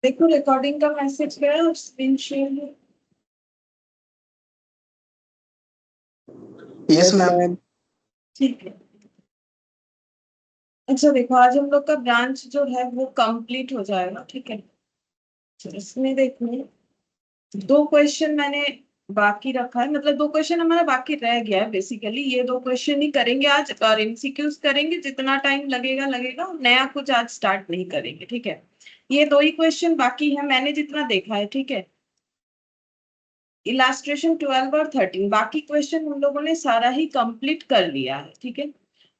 देखो रिकॉर्डिंग का मैसेज गया और स्क्रीन शेयर। Yes ma'am. ठीक है। अच्छा देखो, आज हम लोग का ब्रांच जो है वो कंप्लीट हो जाएगा। ठीक है, तो इसमें देखो दो क्वेश्चन मैंने बाकी रखा है, मतलब दो क्वेश्चन हमारा बाकी रह गया है। बेसिकली ये दो क्वेश्चन ही करेंगे आज, और एमसीक्यूज करेंगे। जितना टाइम लगेगा लगेगा, नया कुछ आज स्टार्ट नहीं करेंगे। ठीक है, ये दो ही क्वेश्चन बाकी है मैंने जितना देखा है। ठीक है, इलास्ट्रेशन 12 और 13, बाकी क्वेश्चन हम लोगों ने सारा ही कंप्लीट कर लिया है। ठीक है,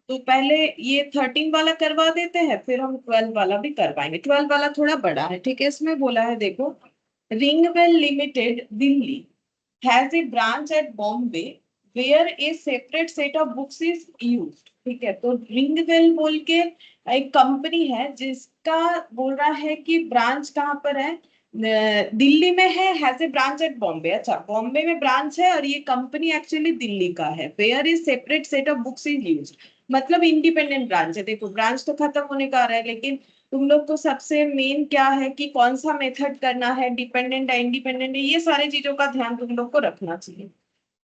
तो पहले ये 13 वाला करवा देते हैं, फिर हम 12 वाला भी करवाएंगे। 12 वाला थोड़ा बड़ा है। ठीक है, इसमें बोला है देखो, Ringwell limited Delhi has a branch at Bombay where a separate set of books is used. ठीक है, तो रिंगवेल बोल के एक कंपनी है जिसका बोल रहा है कि ब्रांच कहाँ पर है, दिल्ली में है। Has a branch at Bombay, अच्छा बॉम्बे में ब्रांच है और ये कंपनी एक्चुअली दिल्ली का है। Where is separate set of books is used, मतलब इंडिपेंडेंट ब्रांच है। देखो ब्रांच तो खत्म होने का आ रहा है, लेकिन तुम लोग को सबसे मेन क्या है कि कौन सा मेथड करना है, डिपेंडेंट है इंडिपेंडेंट है, ये सारी चीजों का ध्यान तुम लोग को रखना चाहिए।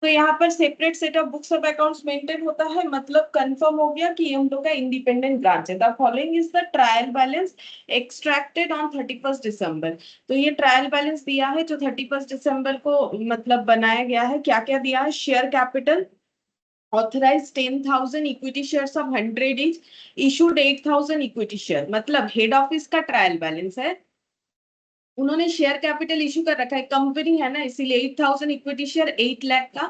तो यहाँ पर separate set of books of accounts maintain होता है, मतलब कंफर्म हो गया कि ये हम लोग का इंडिपेंडेंट ब्रांच है। The following is the trial balance extracted on 31 दिसंबर। तो ये ट्रायल बैलेंस दिया है जो 31 दिसंबर को मतलब बनाया गया है। क्या क्या दिया है, share capital authorise 10,000 equity shares of 100 each, issued 8,000 equity share, मतलब हेड ऑफिस का ट्रायल बैलेंस है। उन्होंने शेयर कैपिटल इशू कर रखा है, कंपनी है ना, इसीलिए 8,000 इक्विटी शेयर 8 लाख का।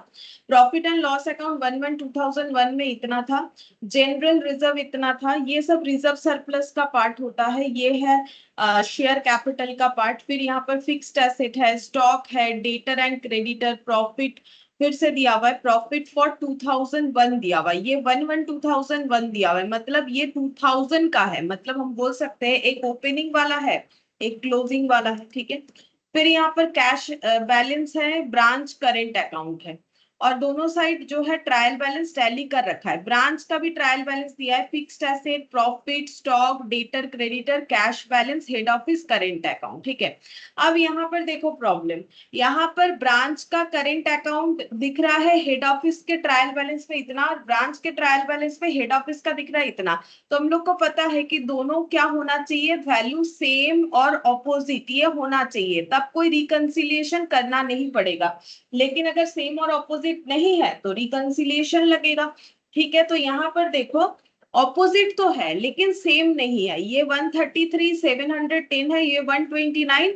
प्रॉफिट एंड लॉस अकाउंट 1/1/2001 में इतना था। जनरल रिजर्व इतना था। ये सब रिजर्व सरप्लस का पार्ट होता है, ये है शेयर कैपिटल का पार्ट। फिर यहाँ पर फिक्स्ड एसेट है, स्टॉक है, डेटर एंड क्रेडिटर, प्रॉफिट फिर से दिया हुआ है, प्रॉफिट फॉर 2001 दिया हुआ है, ये 1/1/2001 दिया हुआ है, मतलब ये 2000 का है। मतलब हम बोल सकते हैं एक ओपनिंग वाला है, एक क्लोजिंग वाला है। ठीक है, फिर यहाँ पर कैश बैलेंस है, ब्रांच करेंट अकाउंट है, और दोनों साइड जो है ट्रायल बैलेंस टैली कर रखा है। ब्रांच का भी ट्रायल बैलेंस दिया है, fixed asset, profit, stock, debtor, creditor, cash balance, head office, current account. ठीक है, अब यहाँ पर देखो प्रॉब्लम, यहाँ पर ब्रांच का करेंट अकाउंट दिख रहा है हेड ऑफिस के ट्रायल बैलेंस में इतना, और ब्रांच के ट्रायल बैलेंस में हेड ऑफिस का दिख रहा है इतना। तो हम लोग को पता है कि दोनों क्या होना चाहिए, वैल्यू सेम और ऑपोजिट ये होना चाहिए, तब कोई रिकंसिलिएशन करना नहीं पड़ेगा। लेकिन अगर सेम और ऑपोजिट नहीं है तो रिकंसिलिएशन लगेगा। ठीक है, तो यहाँ पर देखो ऑपोजिट तो है लेकिन सेम नहीं है। ये 133 710 है, ये 129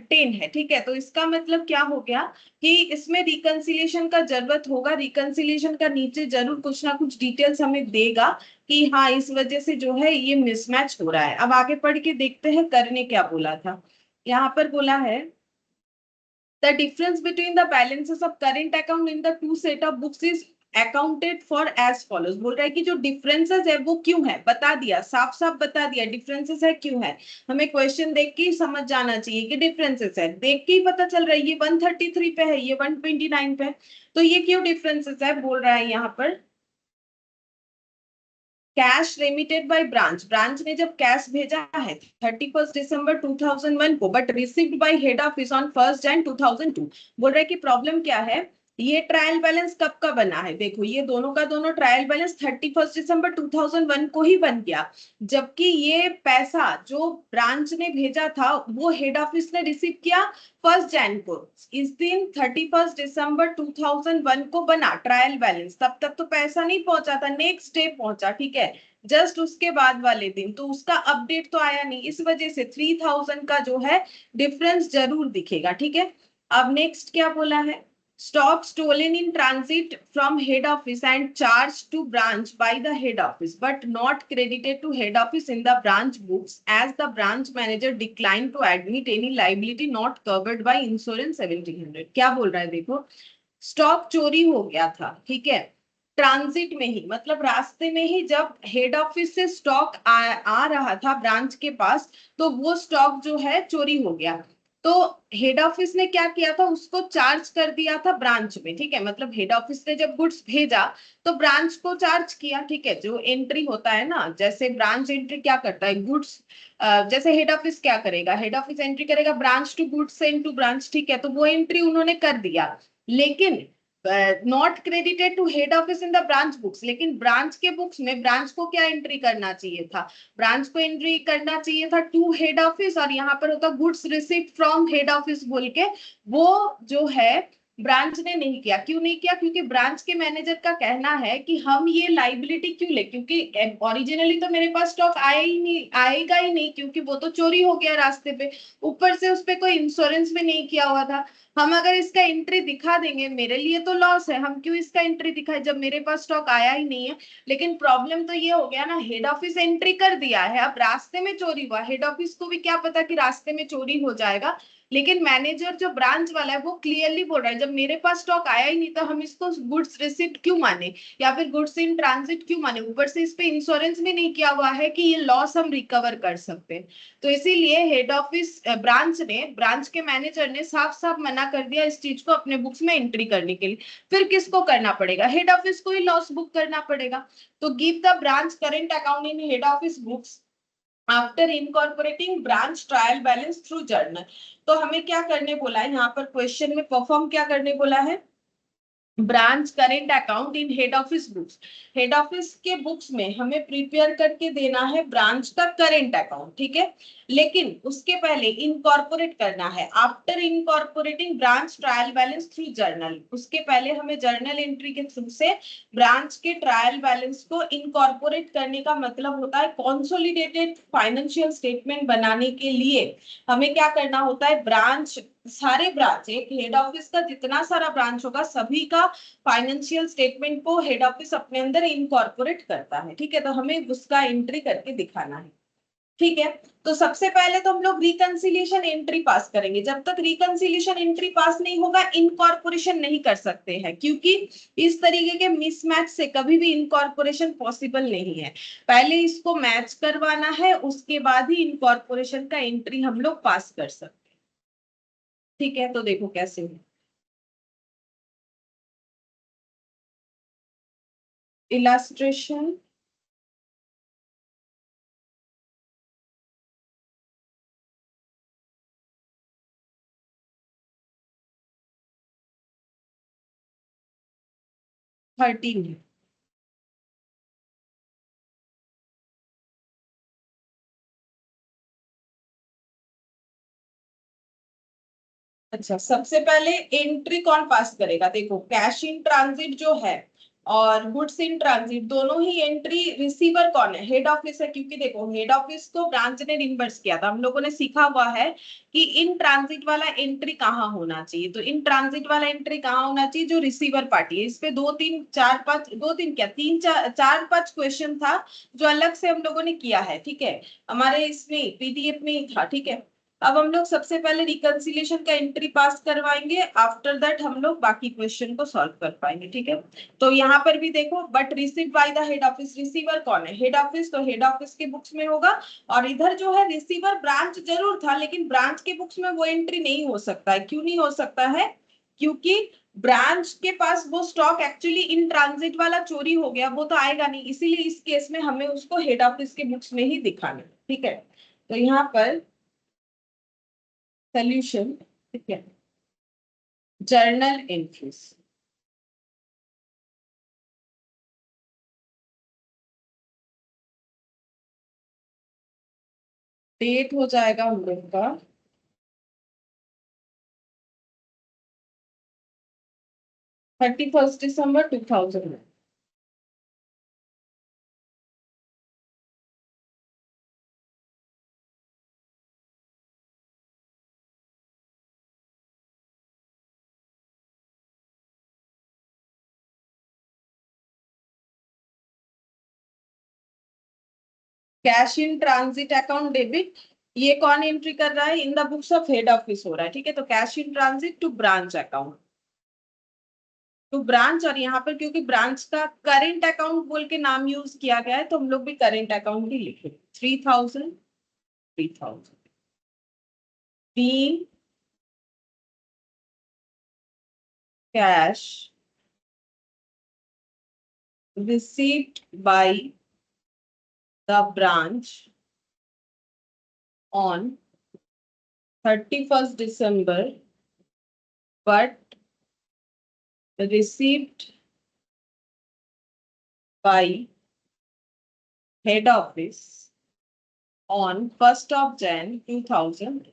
10 है। ठीक है, तो इसका मतलब क्या हो गया कि इसमें रिकंसिलिएशन का जरूरत होगा। रिकंसिलिएशन का नीचे जरूर कुछ ना कुछ डिटेल्स हमें देगा कि हाँ इस वजह से जो है ये मिसमैच हो रहा है। अब आगे पढ़ के देखते हैं करने क्या बोला था। यहाँ पर बोला है the difference between the balances of current account in the two set of books is accounted for as follows। बोल रहा है कि जो डिफरेंसेस है वो क्यों है, बता दिया, साफ साफ बता दिया डिफरेंसेस है क्यों है। हमें क्वेश्चन देख के ही समझ जाना चाहिए कि डिफरेंसेस है, देख के ही पता चल रहा है। ये 133 पे है, ये 129 पे है, तो ये क्यों डिफरेंसेस है बोल रहा है यहाँ पर। Cash remitted by branch, branch ने जब कैश भेजा है 31 दिसंबर 2001 को, but received by head office on 1 जनवरी 2002। बोल रहे कि प्रॉब्लम क्या है, ये ट्रायल बैलेंस कब का बना है, देखो ये दोनों का दोनों ट्रायल बैलेंस 31 दिसंबर 2001 को ही बन गया, जबकि ये पैसा जो ब्रांच ने भेजा था वो हेड ऑफिस ने रिसीव किया 1 जनवरी को। इस दिन 31 दिसंबर 2001 को बना ट्रायल बैलेंस, तब तक तो पैसा नहीं पहुंचा था, नेक्स्ट डे पहुंचा। ठीक है, जस्ट उसके बाद वाले दिन, तो उसका अपडेट तो आया नहीं, इस वजह से 3000 का जो है डिफरेंस जरूर दिखेगा। ठीक है, अब नेक्स्ट क्या बोला है, stock stolen in transit from head office and charged to branch by the head office but not credited to head office in the branch books as the branch manager declined to admit any liability not covered by insurance 1700। क्या बोल रहा है देखो, stock चोरी हो गया था। ठीक है, ट्रांजिट में ही, मतलब रास्ते में ही जब हेड ऑफिस से स्टॉक आ रहा था ब्रांच के पास, तो वो स्टॉक जो है चोरी हो गया। तो हेड ऑफिस ने क्या किया था, उसको चार्ज कर दिया था ब्रांच में, ठीक है। मतलब हेड ऑफिस ने जब गुड्स भेजा तो ब्रांच को चार्ज किया, ठीक है। जो एंट्री होता है ना, जैसे ब्रांच एंट्री क्या करता है, गुड्स जैसे हेड ऑफिस क्या करेगा, हेड ऑफिस एंट्री करेगा branch to goods send to branch, ठीक है। तो वो एंट्री उन्होंने कर दिया, लेकिन not credited to head office in the branch books. लेकिन ब्रांच के बुक्स में ब्रांच को क्या एंट्री करना चाहिए था, ब्रांच को एंट्री करना चाहिए था टू हेड ऑफिस, और यहाँ पर होता goods received from head office बोल के। वो जो है ब्रांच ने नहीं किया। क्यों नहीं किया, क्योंकि ब्रांच के मैनेजर का कहना है कि हम ये लाइबिलिटी क्यों ले, क्योंकि ओरिजिनली तो मेरे पास स्टॉक आया ही नहीं, आएगा ही नहीं, क्योंकि वो तो चोरी हो गया रास्ते पे। ऊपर से उस पर कोई इंश्योरेंस भी नहीं किया हुआ था। हम अगर इसका एंट्री दिखा देंगे, मेरे लिए तो लॉस है, हम क्यों इसका एंट्री दिखाए जब मेरे पास स्टॉक आया ही नहीं है। लेकिन प्रॉब्लम तो ये हो गया ना, हेड ऑफिस एंट्री कर दिया है, अब रास्ते में चोरी हुआ, हेड ऑफिस को भी क्या पता कि रास्ते में चोरी हो जाएगा। लेकिन मैनेजर जो ब्रांच वाला है वो क्लियरली बोल रहा है, जब मेरे पास स्टॉक आया ही नहीं तो हम इसको गुड्स रिसिप्ट क्यों माने, या फिर गुड्स इन ट्रांजिट क्यों माने। ऊपर से इस पे इंश्योरेंस भी नहीं किया हुआ है कि ये लॉस हम रिकवर कर सकते हैं। तो इसीलिए हेड ऑफिस ब्रांच के मैनेजर ने साफ साफ मना कर दिया इस चीज को अपने बुक्स में एंट्री करने के लिए। फिर किसको करना पड़ेगा, हेड ऑफिस को ही लॉस बुक करना पड़ेगा। तो give the branch current account in head office books after incorporating branch trial balance through journal. तो हमें क्या करने बोला है यहाँ पर क्वेश्चन में, परफॉर्म क्या करने बोला है, branch current account in head office books. Head office के बुक्स में हमें प्रिपेयर करके देना है ब्रांच का करेंट अकाउंट, ठीक है। लेकिन उसके पहले इनकॉर्पोरेट करना है, after incorporating branch trial balance through journal. उसके पहले हमें जर्नल एंट्री के थ्रू से ब्रांच के ट्रायल बैलेंस को इनकॉर्पोरेट करने का मतलब होता है कॉन्सोलिडेटेड फाइनेंशियल स्टेटमेंट बनाने के लिए हमें क्या करना होता है, ब्रांच सारे ब्रांच, एक हेड ऑफिस का जितना सारा ब्रांच होगा सभी का फाइनेंशियल स्टेटमेंट को हेड ऑफिस अपने अंदर इनकॉर्पोरेट करता है, ठीक है। तो हमें उसका एंट्री करके दिखाना है, ठीक है। तो सबसे पहले तो हम लोग रिकंसिलिएशन एंट्री पास करेंगे। जब तक रिकंसिलिएशन एंट्री पास नहीं होगा इनकॉर्पोरेशन नहीं कर सकते हैं, क्योंकि इस तरीके के मिसमैच से कभी भी इनकॉर्पोरेशन पॉसिबल नहीं है। पहले इसको मैच करवाना है, उसके बाद ही इनकॉर्पोरेशन का एंट्री हम लोग पास कर सकते हैं, ठीक है। तो देखो कैसे है, इलास्ट्रेशन थर्टीन है। अच्छा, सबसे पहले एंट्री कौन पास करेगा, देखो कैश इन ट्रांजिट जो है और गुड्स इन ट्रांजिट दोनों ही एंट्री रिसीवर कौन है, हेड ऑफिस है। क्योंकि देखो हेड ऑफिस को ब्रांच ने रिम्बर्स किया था, हम लोगों ने सीखा हुआ है कि इन ट्रांजिट वाला एंट्री कहाँ होना चाहिए। तो इन ट्रांजिट वाला एंट्री कहाँ होना चाहिए, जो रिसीवर पार्टी है। इस पे दो तीन चार पांच, दो तीन क्या तीन चार चार पांच क्वेश्चन था जो अलग से हम लोगों ने किया है, ठीक है। हमारे इसमें पीडीएफ में ही था, ठीक है। अब हम लोग सबसे पहले रिकंसिलिएशन का एंट्री पास करवाएंगे, आफ्टर दैट हम लोग बाकी क्वेश्चन को सॉल्व कर पाएंगे, ठीक है। तो यहाँ पर भी देखो, but receive by the head office, receiver कौन है, हेड ऑफिस। तो हेड ऑफिस के बुक्स में होगा। और इधर जो है रिसीवर ब्रांच जरूर था, लेकिन ब्रांच के बुक्स में वो एंट्री नहीं हो सकता है। क्यों नहीं हो सकता है, क्योंकि ब्रांच के पास वो स्टॉक एक्चुअली इन ट्रांजिट वाला चोरी हो गया, वो तो आएगा नहीं। इसीलिए इस केस में हमें उसको हेड ऑफिस के बुक्स में ही दिखाना है, ठीक है। तो यहाँ पर सोल्यूशन, ठीक है, जर्नल एंट्रीज। डेट हो जाएगा हम लोग का 31 दिसंबर 2000। Cash in transit account debit, ये कौन एंट्री कर रहा है, in the books of head office हो रहा है, ठीक है। तो cash in transit to branch account, to branch. और यहाँ पर क्योंकि ब्रांच का करेंट अकाउंट बोल के नाम यूज किया गया है, तो हम लोग भी करेंट अकाउंट ही लिखे, 3000 3000 तीन cash received by the branch on 31st December but received by head office on 1st of Jan 2000।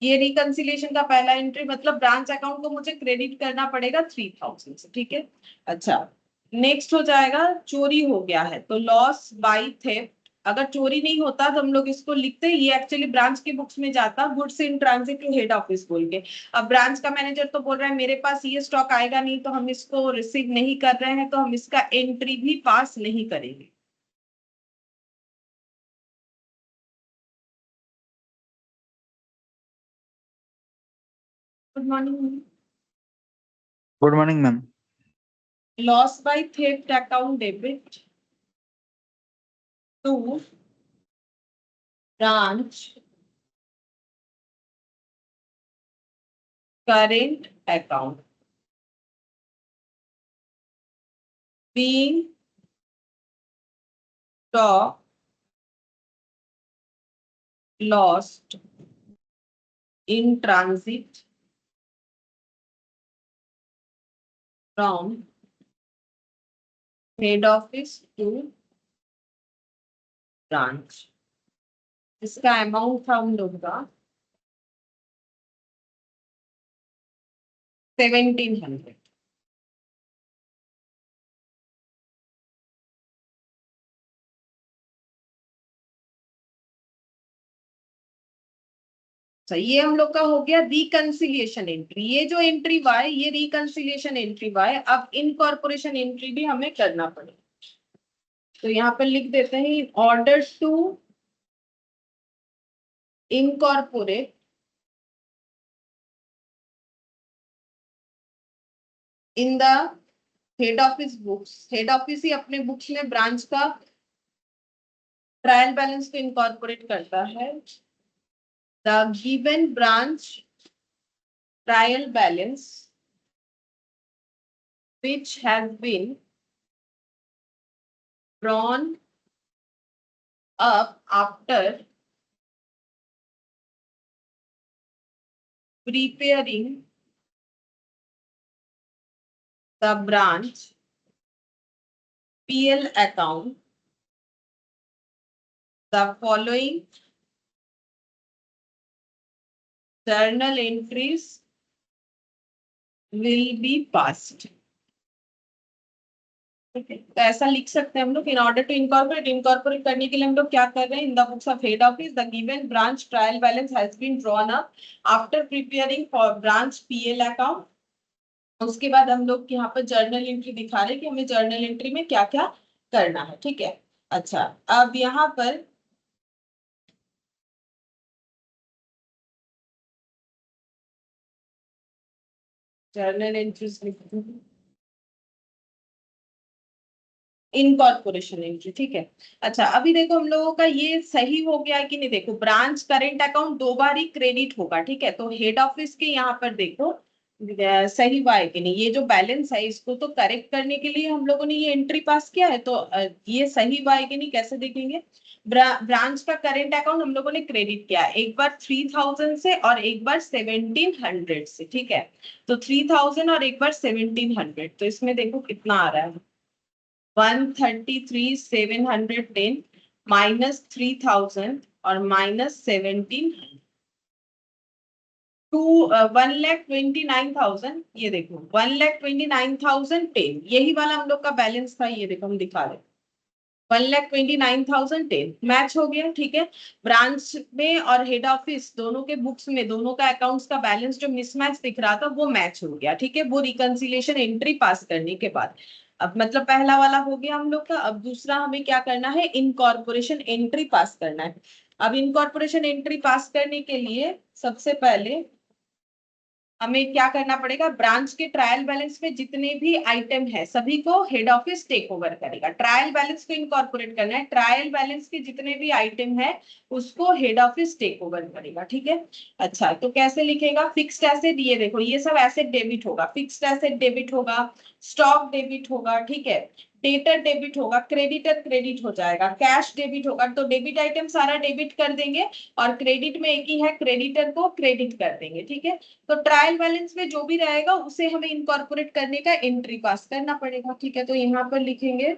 ये रिकंसिलिएशन का पहला एंट्री, मतलब ब्रांच अकाउंट को मुझे क्रेडिट करना पड़ेगा 3000 से, ठीक है। अच्छा, नेक्स्ट हो जाएगा चोरी हो गया है, तो लॉस बाय थेफ्ट। अगर चोरी नहीं होता तो हम लोग इसको लिखते, ये एक्चुअली ब्रांच के बुक्स में जाता goods in transit to head office बोल के। अब ब्रांच का मैनेजर तो बोल रहा है मेरे पास ये स्टॉक आएगा नहीं, तो हम इसको रिसीव नहीं कर रहे हैं, तो हम इसका एंट्री भी पास नहीं करेंगे। Good morning. Good morning ma'am. Loss by theft account debit to branch current account being stock lost in transit from head office to branch। इसका अमाउंट था हम लोग का 1700। तो ये हम लोग का हो गया रिकंसिलिएशन एंट्री। ये जो एंट्री वाई, ये रिकंसिलिएशन एंट्री वाई। अब इनकॉर्पोरेशन एंट्री भी हमें करना पड़ेगा, तो यहाँ पर लिख देते हैं order to incorporate in the head office books. Head office ही अपने बुक्स में ब्रांच का ट्रायल बैलेंस को इनकॉर्पोरेट करता है। The given branch trial balance which has been drawn up after preparing the branch PL account, the following journal entries will be passed। तो ऐसा लिख सकते हैं हम लोग, in order to incorporate. Incorporate करने के लिए हम लोग क्या कर रहे हैं, in the books of head office the given branch trial balance has been drawn up after preparing for branch PL account. उसके बाद हम लोग यहाँ पर जर्नल एंट्री दिखा रहे हैं कि हमें जर्नल एंट्री में क्या क्या करना है, ठीक है। अच्छा, अब यहाँ पर जर्नल एंट्रीज लिखते हैं, इनकॉर्पोरेशन एंट्री, ठीक है। अच्छा, अभी देखो हम लोगों का ये सही हो गया है कि नहीं। देखो, ब्रांच करेंट अकाउंट 2 बार ही क्रेडिट होगा, ठीक है। तो हेड ऑफिस के यहाँ पर देखो सही हुआ है कि नहीं। ये जो बैलेंस है इसको तो करेक्ट करने के लिए हम लोगों ने ये एंट्री पास किया है, तो ये सही हुआ है कि नहीं कैसे देखेंगे। ब्रांच का करेंट अकाउंट हम लोगों ने क्रेडिट किया, एक बार 3000 से और एक बार 1700 से, ठीक है। तो 3000 और एक बार 1700, तो इसमें देखो कितना आ रहा है, 133,710 माइनस 3000 और माइनस 1700 टू 1,29,000। ये देखो 1,29,010, यही वाला हम लोग का बैलेंस था। ये देखो हम दिखा रहे 1,29,010 मैच हो गया, ठीक है। ब्रांच में और हेड ऑफिस दोनों के बुक्स में दोनों का अकाउंट्स का बैलेंस जो मिसमैच दिख रहा था वो मैच हो गया, ठीक है। वो रिकंसिलिएशन एंट्री पास करने के बाद, अब मतलब पहला वाला हो गया हम लोग का। अब दूसरा हमें क्या करना है, इनकॉर्पोरेशन एंट्री पास करना है। अब इनकॉर्पोरेशन एंट्री पास करने के लिए सबसे पहले हमें क्या करना पड़ेगा, ब्रांच के ट्रायल बैलेंस में जितने भी आइटम है सभी को हेड ऑफिस टेक ओवर करेगा। ट्रायल बैलेंस को इनकॉर्पोरेट करना है, ट्रायल बैलेंस के जितने भी आइटम है उसको हेड ऑफिस टेक ओवर करेगा, ठीक है। अच्छा तो कैसे लिखेगा, फिक्स्ड एसेट, ये देखो ये सब एसेट डेबिट होगा, फिक्स्ड एसेट डेबिट होगा, स्टॉक डेबिट होगा, ठीक है, डेटर डेबिट होगा, क्रेडिटर क्रेडिट हो जाएगा, कैश डेबिट होगा, तो डेबिट आइटम सारा डेबिट कर देंगे और क्रेडिट में एक ही है, क्रेडिटर को क्रेडिट कर देंगे, ठीक है। तो ट्रायल बैलेंस में जो भी रहेगा उसे हमें इनकॉर्पोरेट करने का एंट्री पास करना पड़ेगा, ठीक है। तो यहाँ पर लिखेंगे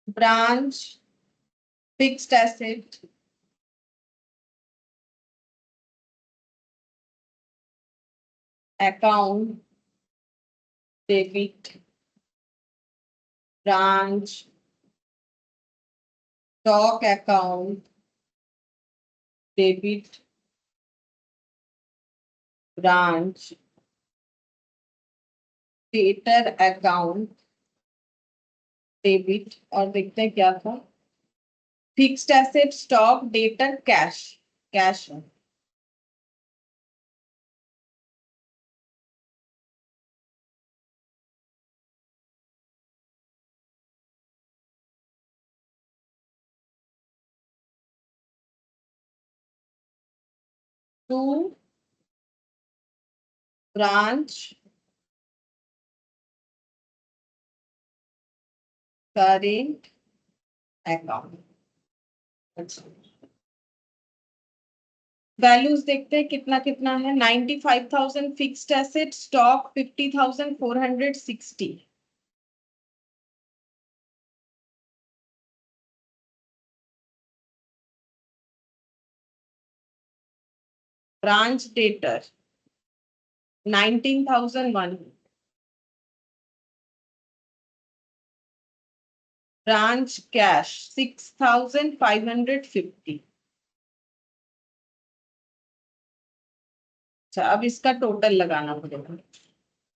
branch fixed asset account debit branch stock account debit branch debtor account debit, और देखते हैं क्या था, fixed asset stock debtor cash, cash है। To branch current account. अच्छा वैल्यूज देखते हैं कितना कितना है, 95,000 fixed asset, stock 50,460, branch debtor 19,001, branch cash 6,550। अच्छा अब इसका टोटल लगाना पड़ेगा,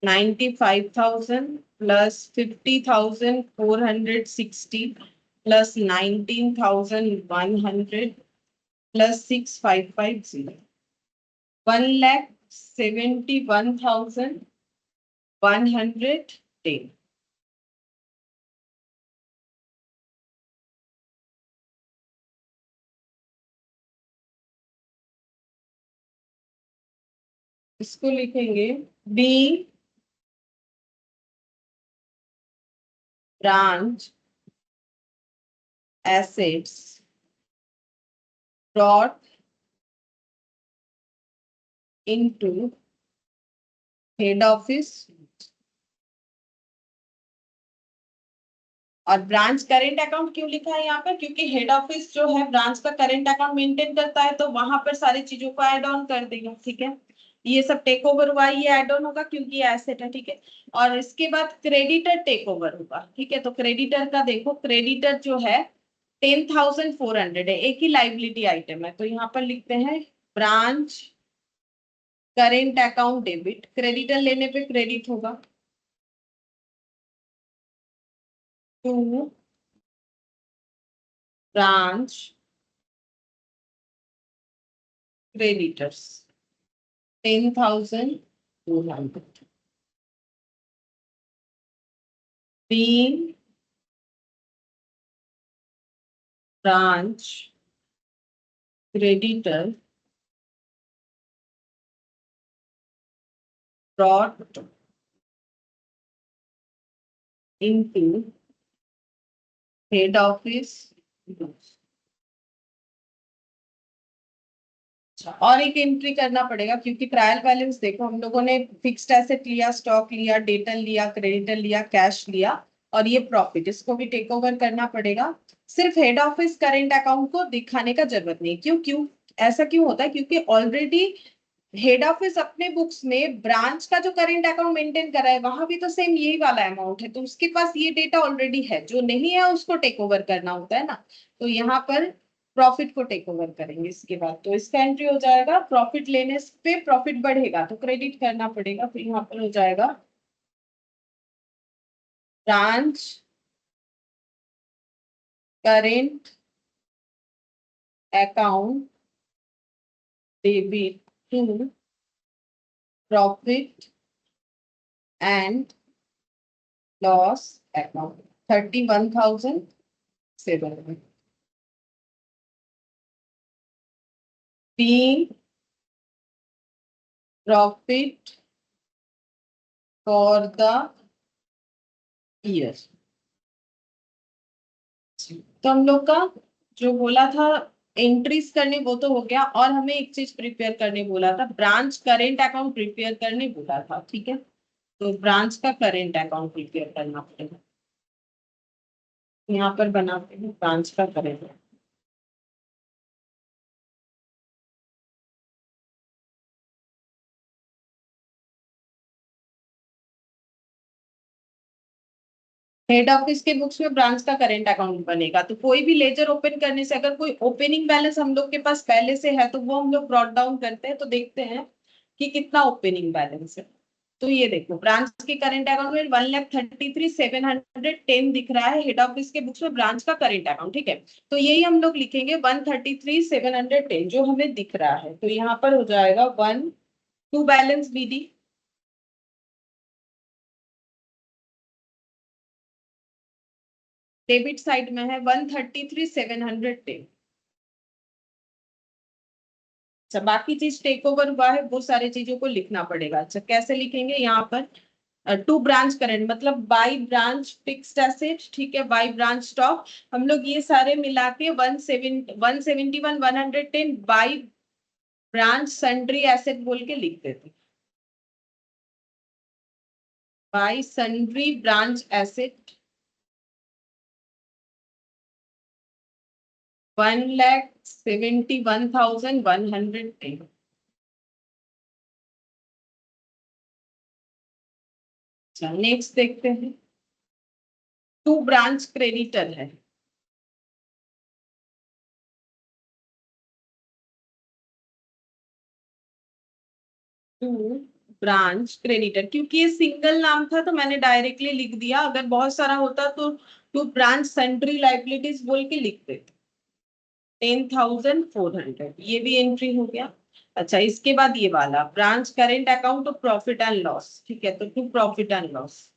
95,000 प्लस 50,460 प्लस 19,100 प्लस 6,550, 1,71,110। इसको लिखेंगे be branch assets dot into head office, और ब्रांच करेंट अकाउंट क्यों लिखा है यहाँ पर, क्योंकि हेड ऑफिस जो है ब्रांच का करेंट अकाउंट मेंटेन करता है, तो वहां पर सारी चीजों को ऐड ऑन कर देगा, ठीक है। ये सब टेक ओवर हुआ, ये ऐड ऑन होगा क्योंकि ये एसेट है, ठीक है। और इसके बाद क्रेडिटर टेक ओवर होगा, ठीक है। तो क्रेडिटर का देखो, क्रेडिटर जो है 10,400 है, एक ही लाइबिलिटी आइटम है, तो यहाँ पर लिखते हैं branch current account debit, creditor लेने पे क्रेडिट होगा, to branch creditors 10,200, being branch creditor brought into head office। और एक एंट्री करना पड़ेगा क्योंकि ट्रायल बैलेंस देखो हम लोगों ने फिक्स्ड एसेट लिया, स्टॉक लिया, डेटर लिया, क्रेडिटर लिया, कैश लिया, और ये प्रॉफिट, इसको भी टेक ओवर करना पड़ेगा। सिर्फ हेड ऑफिस करेंट अकाउंट को दिखाने का जरूरत नहीं, क्यों क्यों ऐसा क्यों होता है, क्योंकि ऑलरेडी हेड ऑफिस अपने बुक्स में ब्रांच का जो करेंट अकाउंट मेंटेन कर रहा है वहां भी तो सेम यही वाला अमाउंट है, तो उसके पास ये डेटा ऑलरेडी है, जो नहीं है उसको टेक ओवर करना होता है ना। तो यहाँ पर प्रॉफिट को टेक ओवर करेंगे इसके बाद, तो इसका एंट्री हो जाएगा, प्रॉफिट लेने पे प्रॉफिट बढ़ेगा तो क्रेडिट करना पड़ेगा, तो यहाँ पर हो जाएगा branch current account debit to profit and loss account 31,700 being profit for the year। तो हम लोग का जो बोला था एंट्रीज करने वो तो हो गया, और हमें एक चीज प्रिपेयर करने बोला था, ब्रांच करेंट अकाउंट प्रिपेयर करने बोला था। ठीक है, तो ब्रांच का करेंट अकाउंट प्रिपेयर करना पड़ेगा। यहाँ पर बनाते हैं ब्रांच का करेंट। हेड ऑफिस के बुक्स में ब्रांच का करेंट अकाउंट बनेगा, तो कोई भी लेजर ओपन करने से अगर कोई ओपनिंग बैलेंस हम लोग के पास पहले से है तो वो हम लोग ब्रॉट डाउन करते हैं, तो देखते हैं कि कितना ओपनिंग बैलेंस है। तो ये देखो ब्रांच के करंट अकाउंट में 1,33,710 दिख रहा है हेड ऑफिस के बुक्स में ब्रांच का करंट अकाउंट। ठीक है, तो यही हम लोग लिखेंगे 1,33,710 जो हमें दिख रहा है। तो यहाँ पर हो जाएगा 1 to balance BD, debit side में है 1,33,710। अच्छा, बाकी चीज टेक ओवर हुआ है वो सारी चीजों को लिखना पड़ेगा। अच्छा, कैसे लिखेंगे यहाँ पर टू ब्रांच करेंट मतलब बाई ब्रांच फिक्स्ड एसेट, ठीक है, बाई ब्रांच स्टॉक, हम लोग ये सारे मिला के 171 बाई ब्रांच सन्ड्री एसेट बोल के लिख देते, बाई सन्ड्री ब्रांच एसेट 1,71,110। अच्छा, नेक्स्ट देखते हैं, टू ब्रांच क्रेडिटर है, टू ब्रांच क्रेडिटर, क्योंकि ये सिंगल नाम था तो मैंने डायरेक्टली लिख दिया, अगर बहुत सारा होता तो टू ब्रांच सन्ड्री लाइबिलिटीज बोल के लिख देते। 10,400 ये भी एंट्री हो गया। अच्छा, इसके बाद ये वाला branch current account of profit and loss, ठीक है, तो to profit and loss,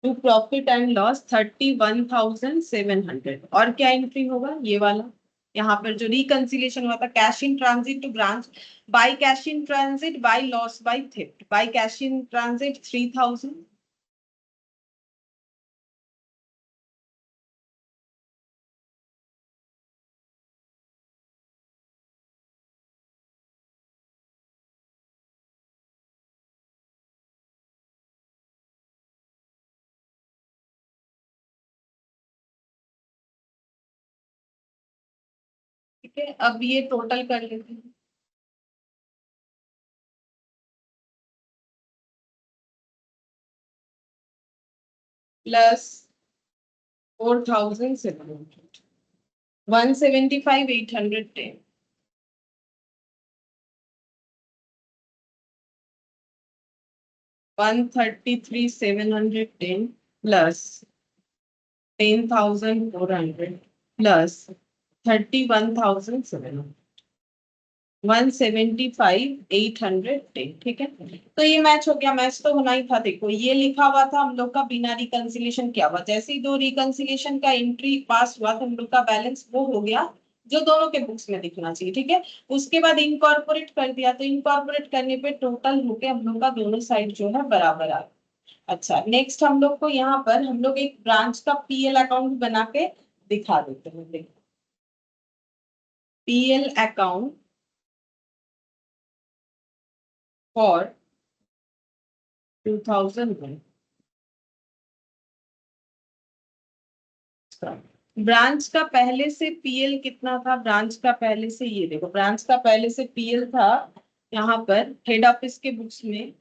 to profit and loss 31,700। और क्या एंट्री होगा, ये वाला यहाँ पर जो रिकंसिलिएशन हुआ था, cash in transit to branch by cash in transit by loss by theft, by cash in transit 3,000, ठीक है। अब ये टोटल कर लेते हैं, प्लस 4,700, 175,810, 133,710 प्लस 10,400 प्लस 31,700, 175,810। ठीक है, तो ये मैच हो गया, मैच तो होना ही था। देखो ये लिखा हुआ था हम लोग का बिना रिकंसिलिएशन क्या हुआ, जैसे ही दो रिकंसिलिएशन का एंट्री पास हुआ तो हम लोग का बैलेंस वो हो गया जो दोनों के बुक्स में दिखना चाहिए। ठीक है, उसके बाद इनकॉर्पोरेट कर दिया, तो इनकॉर्पोरेट करने पे टोटल होके हम लोग का दोनों साइड जो है बराबर आ गया। अच्छा, नेक्स्ट हम लोग को यहाँ पर हम लोग एक ब्रांच का पीएल अकाउंट बना के दिखा देते हैं। देखो पीएल अकाउंट फॉर 2001, ब्रांच का पहले से पीएल कितना था, ब्रांच का पहले से, ये देखो ब्रांच का पहले से पीएल था यहाँ पर हेड ऑफिस के बुक्स में,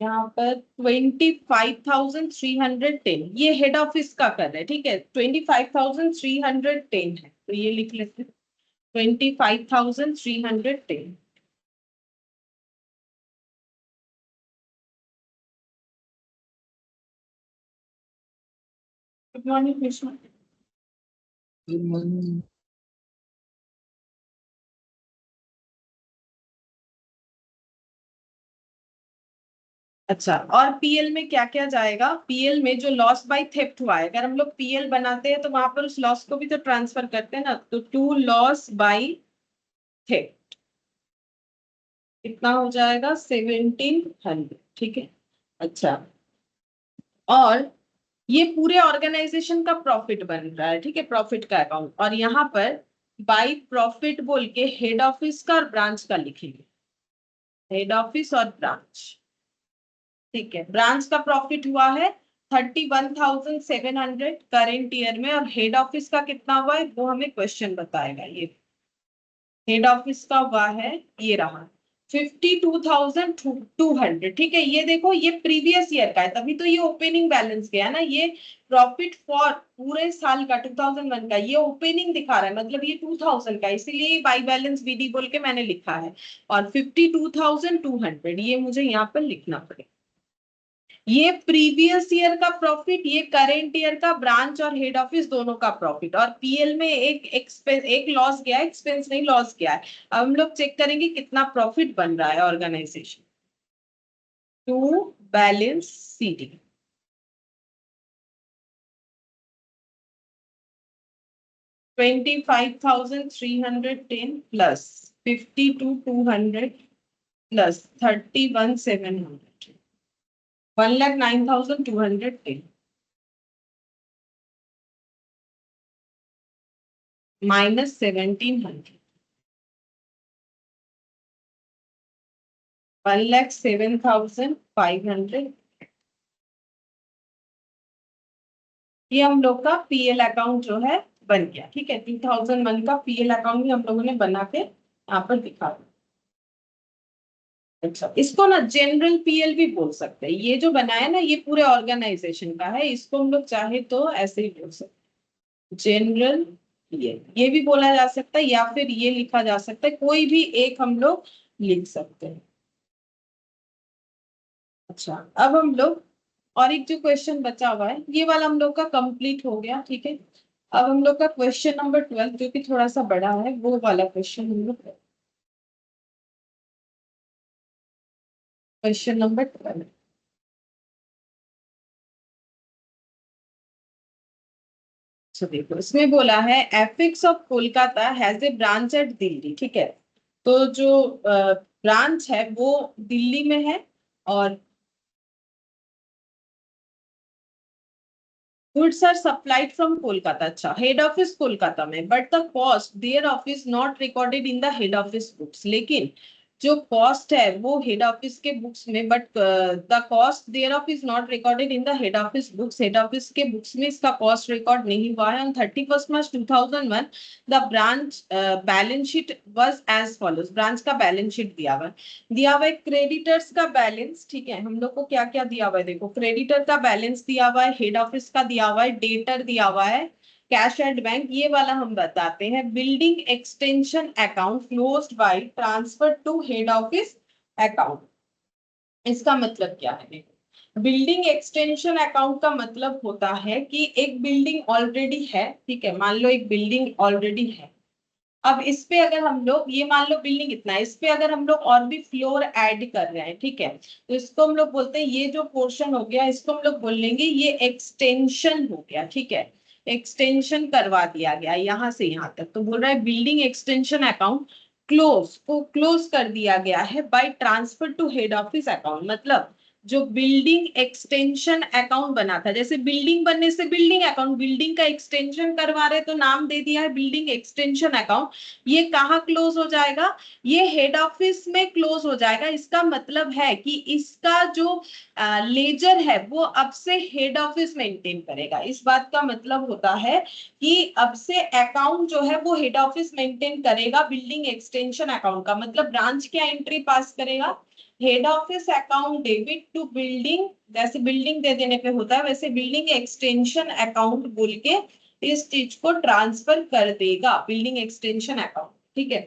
यहाँ पर 25,310, ये हेड ऑफिस का कर रहे हैं। ठीक है, 25,310 है, तो ये लिख लेते हैं 25,310. Good morning Krishna. अच्छा, और पीएल में क्या क्या जाएगा? पीएल में जो लॉस बाय थेफ्ट हुआ है, अगर हम लोग पीएल बनाते हैं तो वहां पर उस लॉस को भी तो ट्रांसफर करते हैं ना, तो टू लॉस बाय थेफ्ट कितना हो जाएगा? 1700। ठीक है। अच्छा, और ये पूरे ऑर्गेनाइजेशन का प्रॉफिट बन रहा है, ठीक है, प्रॉफिट का अकाउंट, और यहाँ पर बाय प्रॉफिट बोल के हेड ऑफिस का और ब्रांच का लिखेंगे, हेड ऑफिस और ब्रांच। ठीक है, ब्रांच का प्रॉफिट हुआ है 31,700 करेंट ईयर में, और हेड ऑफिस का कितना हुआ है वो हमें क्वेश्चन बताएगा। ये हेड ऑफिस का हुआ है, ये रहा 52,200। ठीक है, ये देखो ये प्रीवियस ईयर का है, तभी तो ये ओपनिंग बैलेंस गया ना, ये प्रॉफिट फॉर पूरे साल का 2001 का, ये ओपनिंग दिखा रहा है, मतलब ये 2000 का, इसीलिए बाई बैलेंस बीडी बोल के मैंने लिखा है। और 52,200 ये मुझे यहाँ पर लिखना पड़ेगा। ये प्रीवियस ईयर का प्रॉफिट, ये करेंट ईयर का ब्रांच और हेड ऑफिस दोनों का प्रॉफिट, और पीएल में एक एक्सपेंस, एक लॉस गया है, एक्सपेंस नहीं लॉस गया है। अब हम लोग चेक करेंगे कितना प्रॉफिट बन रहा है organisation to balance CD. $25,310 plus 52,200 plus 31,700, 1,09,210 minus 1,700, 1,07,500। ये हम लोग का पीएल अकाउंट जो है बन गया। ठीक है, 2001 का पीएल अकाउंट भी हम लोगों ने बना के यहाँ पर दिखा दिया। अच्छा, इसको ना जनरल पीएल भी बोल सकते हैं, ये जो बनाया ना ये पूरे ऑर्गेनाइजेशन का है, इसको हम लोग चाहे तो ऐसे ही बोल सकते हैं, जनरल पीएल ये भी बोला जा सकता है, या फिर ये लिखा जा सकता है, कोई भी एक हम लोग लिख सकते हैं। अच्छा, अब हम लोग और एक जो क्वेश्चन बचा हुआ है, ये वाला हम लोग का कंप्लीट हो गया। ठीक है, अब हम लोग का क्वेश्चन नंबर 12 जो कि थोड़ा सा बड़ा है, वो वाला क्वेश्चन हम लोग, क्वेश्चन नंबर 12। अच्छा देखो, इसमें बोला है affix of Kolkata has a branch eight Delhi. ठीक है, तो जो ब्रांच है वो दिल्ली में है, और goods are supplied from Kolkata. अच्छा, हेड ऑफिस कोलकाता में, but the cost there office not recorded in the head office books. लेकिन जो कॉस्ट है वो हेड ऑफिस के बुक्स में, but the cost thereof is not recorded in the head office books. Head office के books में इसका cost record नहीं हुआ है। On 31 March 2001 the branch balance sheet was as follows. Branch का balance sheet दिया हुआ है क्रेडिटर्स का बैलेंस। ठीक है, हम लोग को क्या क्या दिया हुआ है देखो, क्रेडिटर का बैलेंस दिया हुआ है, हेड ऑफिस का दिया हुआ है, डेटर दिया हुआ है, कैश एट बैंक, ये वाला हम बताते हैं। Building extension account closed by transfer to head office account, इसका मतलब क्या है देखो, बिल्डिंग एक्सटेंशन अकाउंट का मतलब होता है कि एक बिल्डिंग ऑलरेडी है। ठीक है, मान लो एक बिल्डिंग ऑलरेडी है, अब इस पे अगर हम लोग, ये मान लो बिल्डिंग इतना है, इस पे अगर हम लोग और भी फ्लोर ऐड कर रहे हैं, ठीक है, तो इसको हम लोग बोलते हैं, ये जो पोर्शन हो गया इसको हम लोग बोल लेंगे ये एक्सटेंशन हो गया। ठीक है, एक्सटेंशन करवा दिया गया यहाँ से यहाँ तक, तो बोल रहा है बिल्डिंग एक्सटेंशन अकाउंट क्लोज को क्लोज कर दिया गया है by transfer to head office account. मतलब जो बिल्डिंग एक्सटेंशन अकाउंट बना था, जैसे बिल्डिंग बनने से बिल्डिंग अकाउंट, बिल्डिंग का एक्सटेंशन करवा रहे तो नाम दे दिया है बिल्डिंग एक्सटेंशन अकाउंट, ये कहाँ क्लोज हो जाएगा? ये हेड ऑफिस में क्लोज हो जाएगा। इसका मतलब है कि इसका जो लेजर है वो अब से हेड ऑफिस मेंटेन करेगा। इस बात का मतलब होता है कि अब से अकाउंट जो है वो हेड ऑफिस मेंटेन करेगा। बिल्डिंग एक्सटेंशन अकाउंट का मतलब ब्रांच क्या एंट्री पास करेगा? Head office account debit to building, जैसे बिल्डिंग दे देने पे होता है वैसे बिल्डिंग एक्सटेंशन अकाउंट बोल के इस चीज को ट्रांसफर कर देगा बिल्डिंग एक्सटेंशन अकाउंट। ठीक है।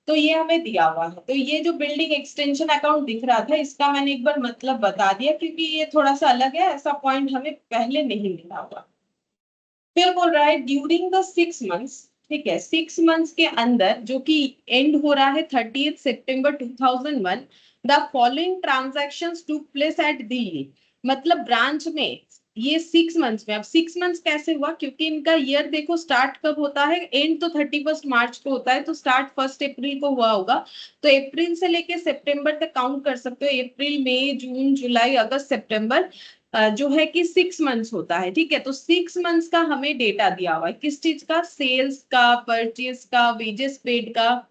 तो ये हमें दिया हुआ है। तो ये जो बिल्डिंग एक्सटेंशन अकाउंट दिख रहा था, इसका मैंने एक बार मतलब बता दिया, क्योंकि ये थोड़ा सा अलग है, ऐसा पॉइंट हमें पहले नहीं मिला हुआ। फिर बोल रहा है ड्यूरिंग द 6 मंथ्स, ठीक है, 6 मंथ्स के अंदर, जो कि एंड हो रहा है 30 सितंबर 2001, the following transactions took place at Delhi. मतलब ब्रांच में ये 6 मंथ्स में, अब 6 मंथ्स कैसे हुआ, क्योंकि इनका ईयर देखो स्टार्ट कब होता है, एंड तो 31 मार्च को होता है, तो स्टार्ट 1 अप्रैल को हुआ होगा। तो अप्रैल से लेके सितंबर तक काउंट कर सकते हो, अप्रैल मई जून जुलाई अगस्त सितंबर, जो है कि 6 मंथ्स होता है। ठीक है, तो 6 मंथ्स का हमें डेटा दिया हुआ है, किस चीज का, सेल्स का, परचेज का, वेजेस पेड का,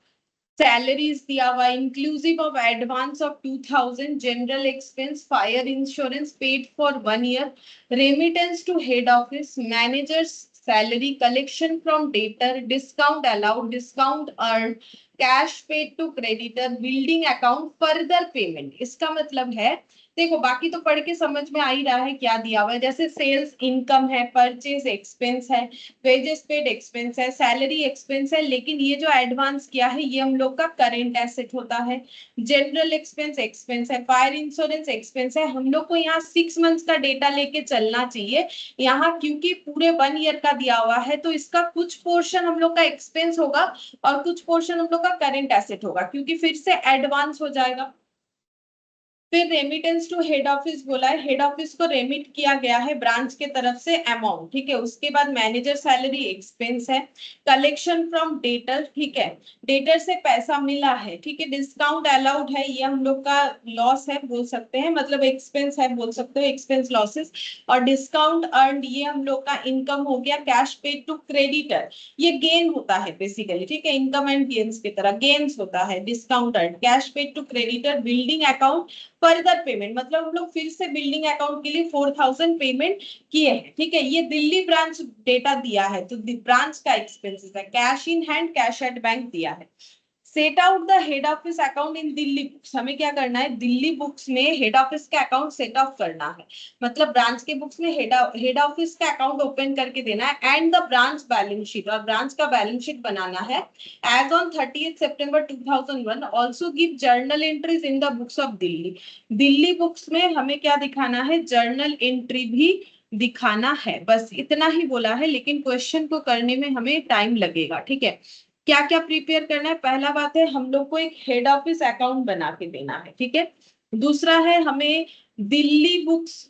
सैलरीज दिया हुआ, inclusive of advance of 2000, general expense, fire insurance paid for 1 year, remittance to head office, managers salary, collection from debtor, discount allowed, discount earn, cash paid to creditor, building account, further payment. इसका मतलब है, देखो बाकी तो पढ़ के समझ में आ ही रहा है क्या दिया हुआ है, जैसे सेल्स इनकम है, परचेज एक्सपेंस है, वेजेस पेड एक्सपेंस है, सैलरी एक्सपेंस है, लेकिन ये जो एडवांस किया है ये हम लोग का करेंट एसेट होता है। जनरल एक्सपेंस एक्सपेंस है, फायर इंश्योरेंस एक्सपेंस है। हम लोग को यहाँ 6 मंथ्स का डेटा लेके चलना चाहिए यहाँ, क्योंकि पूरे 1 ईयर का दिया हुआ है, तो इसका कुछ पोर्शन हम लोग का एक्सपेंस होगा और कुछ पोर्शन हम लोग का करेंट एसेट होगा, क्योंकि फिर से एडवांस हो जाएगा। फिर रेमिटेंस टू हेड ऑफिस बोला है, हेड ऑफिस को रेमिट किया गया है ब्रांच के तरफ से अमाउंट, ठीक है। उसके बाद मैनेजर सैलरी एक्सपेंस है, कलेक्शन फ्रॉम डेटर, ठीक है, डेटर से पैसा मिला है, ठीक है, डिस्काउंट अलाउड है, ये हम लोग का लॉस है बोल सकते हैं, मतलब एक्सपेंस है बोल सकते हो, एक्सपेंस लॉसेस, और डिस्काउंट अर्न ये हम लोग का इनकम हो गया, कैश पेड टू क्रेडिटर ये गेन होता है बेसिकली, ठीक है, इनकम एंड गेन्स की तरह गेन्स होता है, discount earn, cash paid to creditor, building account, further payment, मतलब हम लोग फिर से बिल्डिंग अकाउंट के लिए 4000 पेमेंट किए हैं, ठीक है। ये दिल्ली ब्रांच डेटा दिया है, तो ब्रांच का एक्सपेंसेस है, cash in hand, cash at bank दिया है। Set out the head office account in Delhi books, हमें क्या करना है, दिल्ली बुक्स में हेड ऑफिस का अकाउंट सेट ऑफ करना है, मतलब ब्रांच के बुक्स में हेड ऑफिस का अकाउंट ओपन करके देना है, and the branch balance sheet, और ब्रांच का बैलेंस शीट बनाना है एज ऑन 30 सितंबर 2001, also give journal entries in the books of Delhi. Delhi books में हमें क्या दिखाना है, जर्नल एंट्री भी दिखाना है, बस इतना ही बोला है, लेकिन क्वेश्चन को करने में हमें टाइम लगेगा, ठीक है। क्या क्या प्रिपेयर करना है, पहला बात है हम लोग को एक हेड ऑफिस अकाउंट बना के देना है, ठीक है। दूसरा है हमें दिल्ली बुक्स,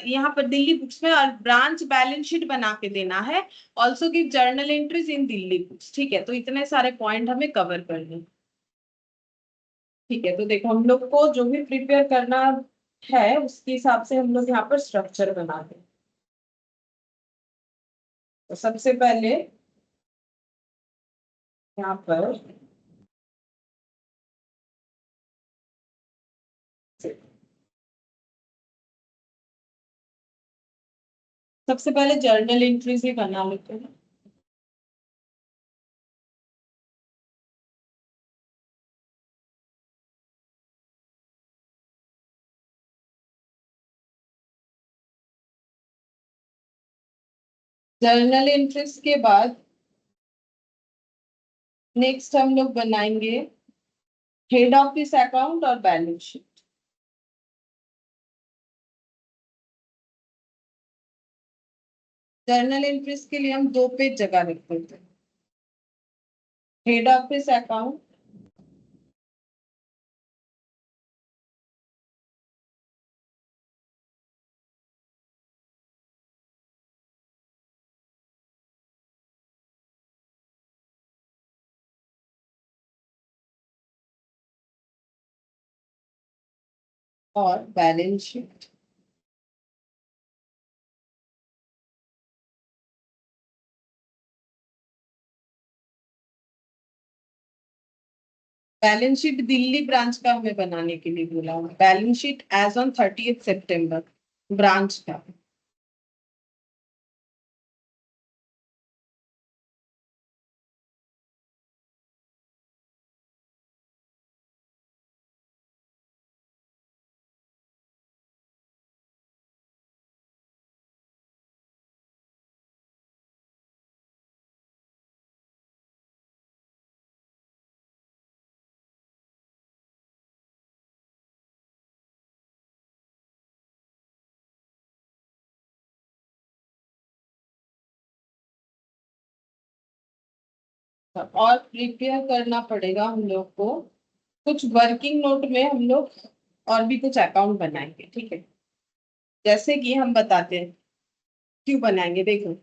यहाँ पर दिल्ली बुक्स में और ब्रांच बैलेंस शीट बना के देना है, also give journal entries in Delhi books, ठीक है। तो इतने सारे पॉइंट हमें कवर करने हैं। ठीक है, तो देखो हम लोग को जो भी प्रिपेयर करना है उसके हिसाब से हम लोग यहाँ पर स्ट्रक्चर बनाते हैं। तो सबसे पहले यहाँ पर सबसे पहले जर्नल एंट्रीज ही बना लेते हैं। जर्नल एंट्रीज के बाद नेक्स्ट हम लोग बनाएंगे हेड ऑफिस अकाउंट और बैलेंस शीट। जर्नल एंट्रीज के लिए हम 2 पेज जगह रख देते हैं, हेड ऑफिस अकाउंट और balance sheet. Balance sheet Delhi branch का हमें बनाने के लिए बोला है, बैलेंस शीट एज ऑन 30 सितंबर ब्रांच का। और प्रिपेयर करना पड़ेगा हम लोग को कुछ वर्किंग नोट में, हम लोग और भी कुछ अकाउंट बनाएंगे, ठीक है। जैसे कि हम बताते हैं क्यों बनाएंगे, देखो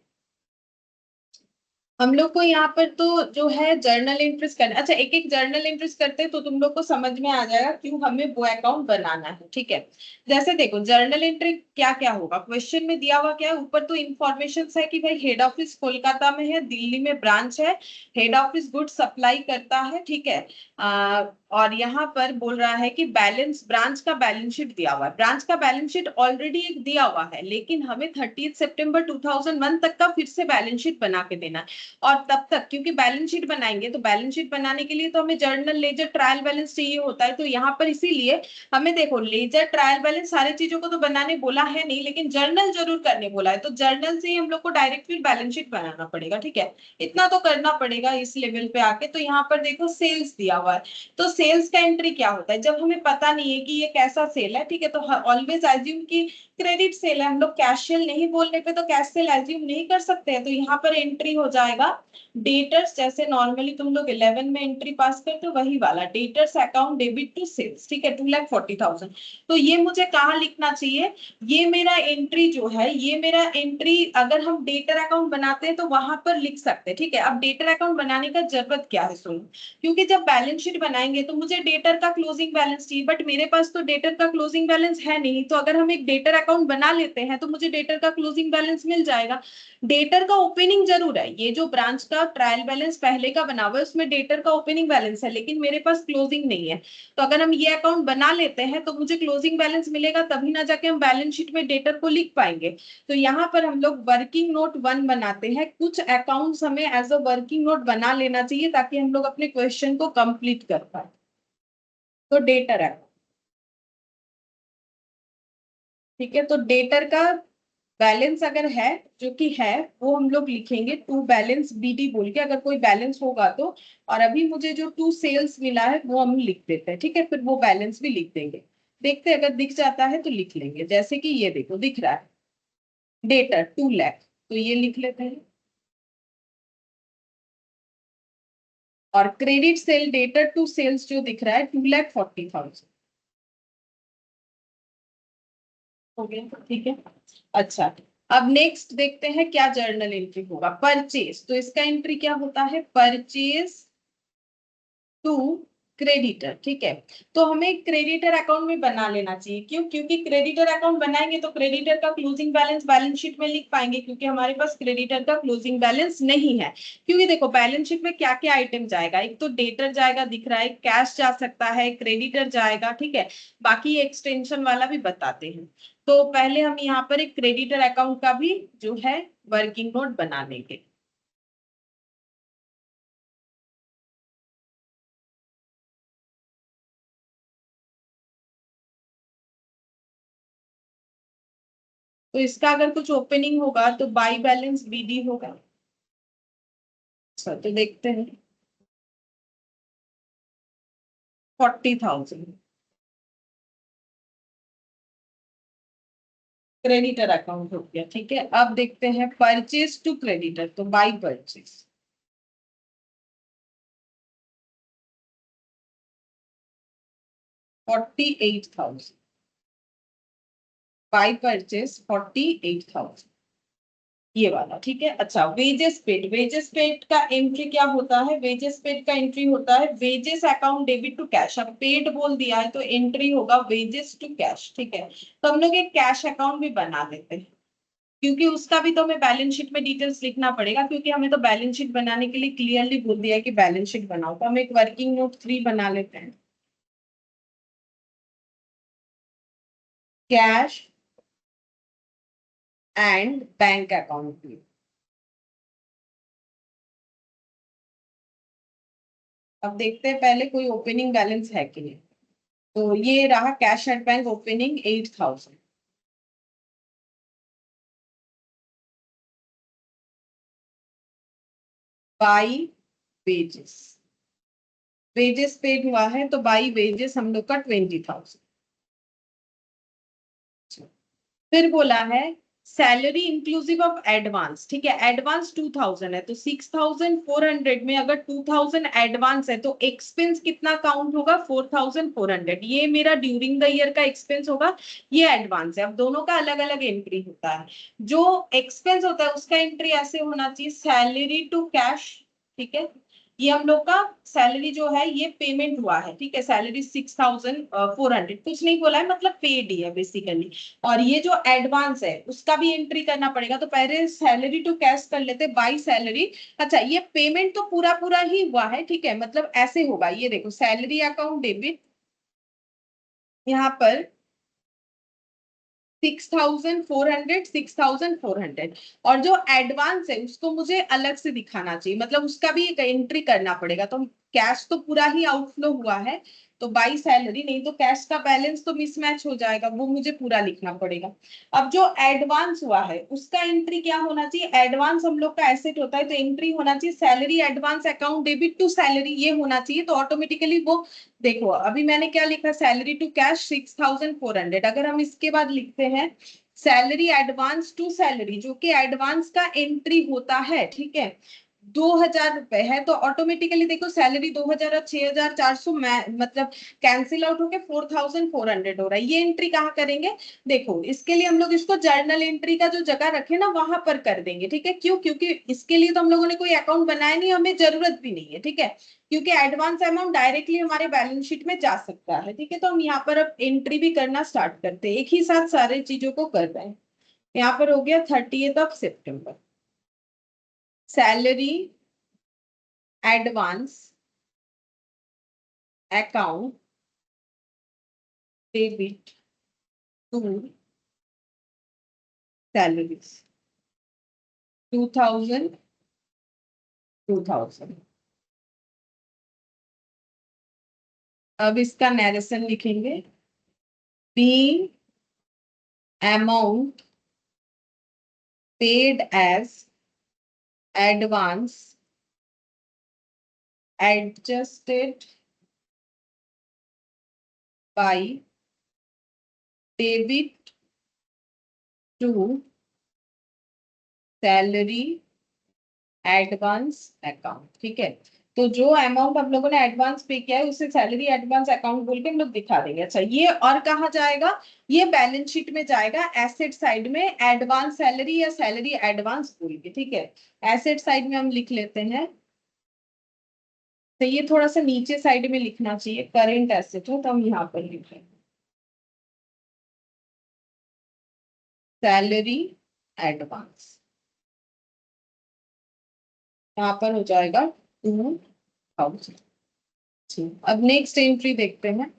हम लोग को यहाँ पर तो जो है जर्नल एंट्रीज करना, अच्छा एक एक जर्नल एंट्रीज करते हैं तो तुम लोग को समझ में आ जाएगा क्यों हमें वो अकाउंट बनाना है, ठीक है। जैसे देखो जर्नल एंट्री क्या क्या होगा, क्वेश्चन में दिया हुआ क्या है, ऊपर तो इंफॉर्मेशन है कि भाई हेड ऑफिस कोलकाता में है, दिल्ली में ब्रांच है, हेड ऑफिस गुड सप्लाई करता है, ठीक है। और यहाँ पर बोल रहा है कि बैलेंस, ब्रांच का बैलेंस शीट दिया हुआ है, ब्रांच का बैलेंस शीट ऑलरेडी एक दिया हुआ है, लेकिन हमें 30 सितंबर 2001 तक का फिर से बैलेंस शीट बना के देना है। और तब तक क्योंकि बैलेंस शीट बनाएंगे तो बैलेंस शीट बनाने के लिए तो हमें जर्नल लेजर ट्रायल बैलेंस चाहिए होता है, तो यहाँ पर इसीलिए हमें देखो लेजर ट्रायल बैलेंस सारी चीजों को तो बनाने बोला है नहीं, लेकिन जर्नल जरूर करने बोला है, तो जर्नल से ही हम लोग को डायरेक्ट फिर बैलेंस शीट बनाना पड़ेगा, ठीक है। इतना तो करना पड़ेगा इस लेवल पे आके। तो यहाँ पर देखो सेल्स दिया हुआ है, तो सेल्स का एंट्री क्या होता है, जब हमें पता नहीं है कि ये कैसा सेल है, ठीक है, तो ऑलवेज एज्यूम की क्रेडिट सेल है, हम लोग कैश सेल नहीं बोलने पे तो कैश सेल एज्यूम नहीं कर सकते हैं, तो यहाँ पर एंट्री हो जाएगा डेटर्स, जैसे नॉर्मली तुम लोग 11 में एंट्री पास करते हो वही वाला debtors account debit to sales, ठीक है, 2,40,000। तो ये मुझे कहाँ लिखना चाहिए, ये मेरा एंट्री जो है, ये मेरा एंट्री अगर हम डेटर अकाउंट बनाते हैं तो वहां पर लिख सकते हैं, ठीक है। अब डेटर अकाउंट बनाने का जरूरत क्या है, सुनो, क्योंकि जब बैलेंस शीट बनाएंगे तो मुझे डेटर का क्लोजिंग बैलेंस चाहिए, बट मेरे पास तो डेटर का क्लोजिंग बैलेंस है नहीं, तो अगर हम एक डेटर अकाउंट बना लेते हैं तो मुझे डेटर का क्लोजिंग बैलेंस मिल जाएगा। डेटर का ओपनिंग जरूर है, ये जो ब्रांच का ट्रायल बैलेंस पहले का बना हुआ है उसमें डेटर का ओपनिंग बैलेंस है, लेकिन मेरे पास क्लोजिंग नहीं है, तो अगर हम ये अकाउंट बना लेते हैं तो मुझे क्लोजिंग बैलेंस मिलेगा, तभी ना जाके हम बैलेंस शीट में डेटर को लिख पाएंगे। तो यहाँ पर हम लोग वर्किंग नोट 1 बनाते हैं, कुछ अकाउंट्स हमें एज अ वर्किंग नोट बना लेना चाहिए ताकि हम लोग अपने क्वेश्चन को कंप्लीट कर पाए। तो डेटर है, ठीक है, तो डेटर का बैलेंस अगर है, जो कि है, वो हम लोग लिखेंगे टू बैलेंस बीडी बोल के, अगर कोई बैलेंस होगा तो। और अभी मुझे जो टू सेल्स मिला है वो हम लिख देते हैं, ठीक है, फिर वो बैलेंस भी लिख देंगे। देखते हैं अगर दिख जाता है तो लिख लेंगे, जैसे कि ये देखो दिख रहा है डेटर 2 लाख, तो ये लिख लेते हैं। और credit sale debtor to sales जो दिख रहा है 2,40,000 हो गया, ठीक है। अच्छा, अब नेक्स्ट देखते हैं क्या जर्नल एंट्री होगा, परचेज, तो इसका एंट्री क्या होता है, परचेज टू क्रेडिटर, ठीक है। तो हमें क्रेडिटर अकाउंट में बना लेना चाहिए, क्यों, क्योंकि क्रेडिटर अकाउंट बनाएंगे तो क्रेडिटर का क्लोजिंग बैलेंस बैलेंस शीट में लिख पाएंगे, क्योंकि हमारे पास क्रेडिटर का क्लोजिंग बैलेंस नहीं है। क्योंकि देखो बैलेंस शीट में क्या क्या आइटम जाएगा, एक तो डेटर जाएगा दिख रहा है, कैश जा सकता है, क्रेडिटर जाएगा, ठीक है। बाकी एक्सटेंशन वाला भी बताते हैं। तो पहले हम यहाँ पर एक क्रेडिटर अकाउंट का भी जो है वर्किंग नोट बना लेंगे। तो इसका अगर कुछ ओपनिंग होगा तो बाई बैलेंस बीडी होगा। अच्छा, तो देखते हैं 40,000 क्रेडिटर अकाउंट हो गया, ठीक है। अब देखते हैं परचेज टू क्रेडिटर, तो बाई परचेज 48,000, बाई परचेज 48,000, ये वाला, ठीक है। अच्छा, वेजेस पेड, वेजेस पेड का एंट्री क्या होता है, वेजेस पेड का एंट्री होता है wages account debit to cash, अब पेड बोल दिया है तो एंट्री होगा वेजेस टू कैश, ठीक है। तो हम लोग एक कैश अकाउंट भी बना लेते हैं, क्योंकि उसका भी तो हमें बैलेंस शीट में डिटेल्स लिखना पड़ेगा, क्योंकि हमें तो बैलेंस शीट बनाने के लिए क्लियरली बोल दिया है कि बैलेंस शीट बनाओ, तो हम एक वर्किंग नोट 3 बना लेते हैं, कैश एंड बैंक अकाउंट भी। अब देखते हैं पहले कोई ओपनिंग बैलेंस है कि नहीं, तो ये रहा cash at bank opening 8,000, by wages, wages paid हुआ है तो बाई वेजेस हम लोग का 20,000। फिर बोला है सैलरी इंक्लूसिव ऑफ एडवांस, ठीक है, एडवांस 2000 है तो 6400 में अगर 2000 एडवांस है तो एक्सपेंस कितना काउंट होगा, 4400। ये मेरा ड्यूरिंग द ईयर का एक्सपेंस होगा, ये एडवांस है। अब दोनों का अलग अलग एंट्री होता है। जो एक्सपेंस होता है उसका एंट्री ऐसे होना चाहिए, सैलरी टू कैश, ठीक है, ये हम लोग का सैलरी जो है ये पेमेंट हुआ है, ठीक है, सैलरी 6400, कुछ नहीं बोला है, मतलब पेड ही है बेसिकली। और ये जो एडवांस है उसका भी एंट्री करना पड़ेगा, तो पहले सैलरी टू कैश कर लेते, बाई सैलरी। अच्छा, ये पेमेंट तो पूरा पूरा ही हुआ है, ठीक है, मतलब ऐसे होगा, ये देखो सैलरी अकाउंट डेबिट, यहाँ पर 6400, 6400, और जो एडवांस है उसको मुझे अलग से दिखाना चाहिए, मतलब उसका भी एक एंट्री करना पड़ेगा। तो कैश तो पूरा ही आउटफ्लो हुआ है तो बाई सैलरी, नहीं तो कैश का बैलेंस तो मिसमैच हो जाएगा, वो मुझे पूरा लिखना पड़ेगा। अब जो एडवांस हुआ है उसका एंट्री क्या होना चाहिए, एडवांस हम लोग का एसेट होता है तो एंट्री होना चाहिए salary advance account debit to salary, ये होना चाहिए। तो ऑटोमेटिकली वो, देखो अभी मैंने क्या लिखा, सैलरी टू कैश 6400, अगर हम इसके बाद लिखते हैं सैलरी एडवांस टू सैलरी, जो कि एडवांस का एंट्री होता है, ठीक है, 2000 रुपए है, तो ऑटोमेटिकली देखो सैलरी 2000 और 6400 मतलब कैंसिल आउट होके 4400 हो रहा है। ये एंट्री कहाँ करेंगे, देखो इसके लिए हम लोग इसको जर्नल एंट्री का जो जगह रखे ना वहां पर कर देंगे, ठीक है, क्यों, क्योंकि इसके लिए तो हम लोगों ने कोई अकाउंट बनाया नहीं, हमें जरूरत भी नहीं है, ठीक है, क्योंकि एडवांस अमाउंट डायरेक्टली हमारे बैलेंस शीट में जा सकता है, ठीक है। तो हम यहाँ पर अब एंट्री भी करना स्टार्ट करते हैं, एक ही साथ सारे चीजों को कर रहे हैं। यहाँ पर हो गया 30 सितंबर, salary advance account debit to salaries 2000, 2000। अब इसका नरेशन लिखेंगे, being amount paid as advance adjusted by debit to salary advance account, ठीक है। तो जो अमाउंट हम लोगों ने एडवांस पे किया है उसे सैलरी एडवांस अकाउंट बोल के हम लोग दिखा देंगे। अच्छा, ये और कहाँ जाएगा, ये बैलेंस शीट में जाएगा एसेट साइड में, एडवांस सैलरी या सैलरी एडवांस बोल के, ठीक है, एसेट साइड में हम लिख लेते हैं। तो ये थोड़ा सा नीचे साइड में लिखना चाहिए, करेंट एसेट है तो हम यहाँ पर लिख रहे हैं सैलरी एडवांस, यहाँ पर हो जाएगा 2000। अब नेक्स्ट एंट्री देखते हैं,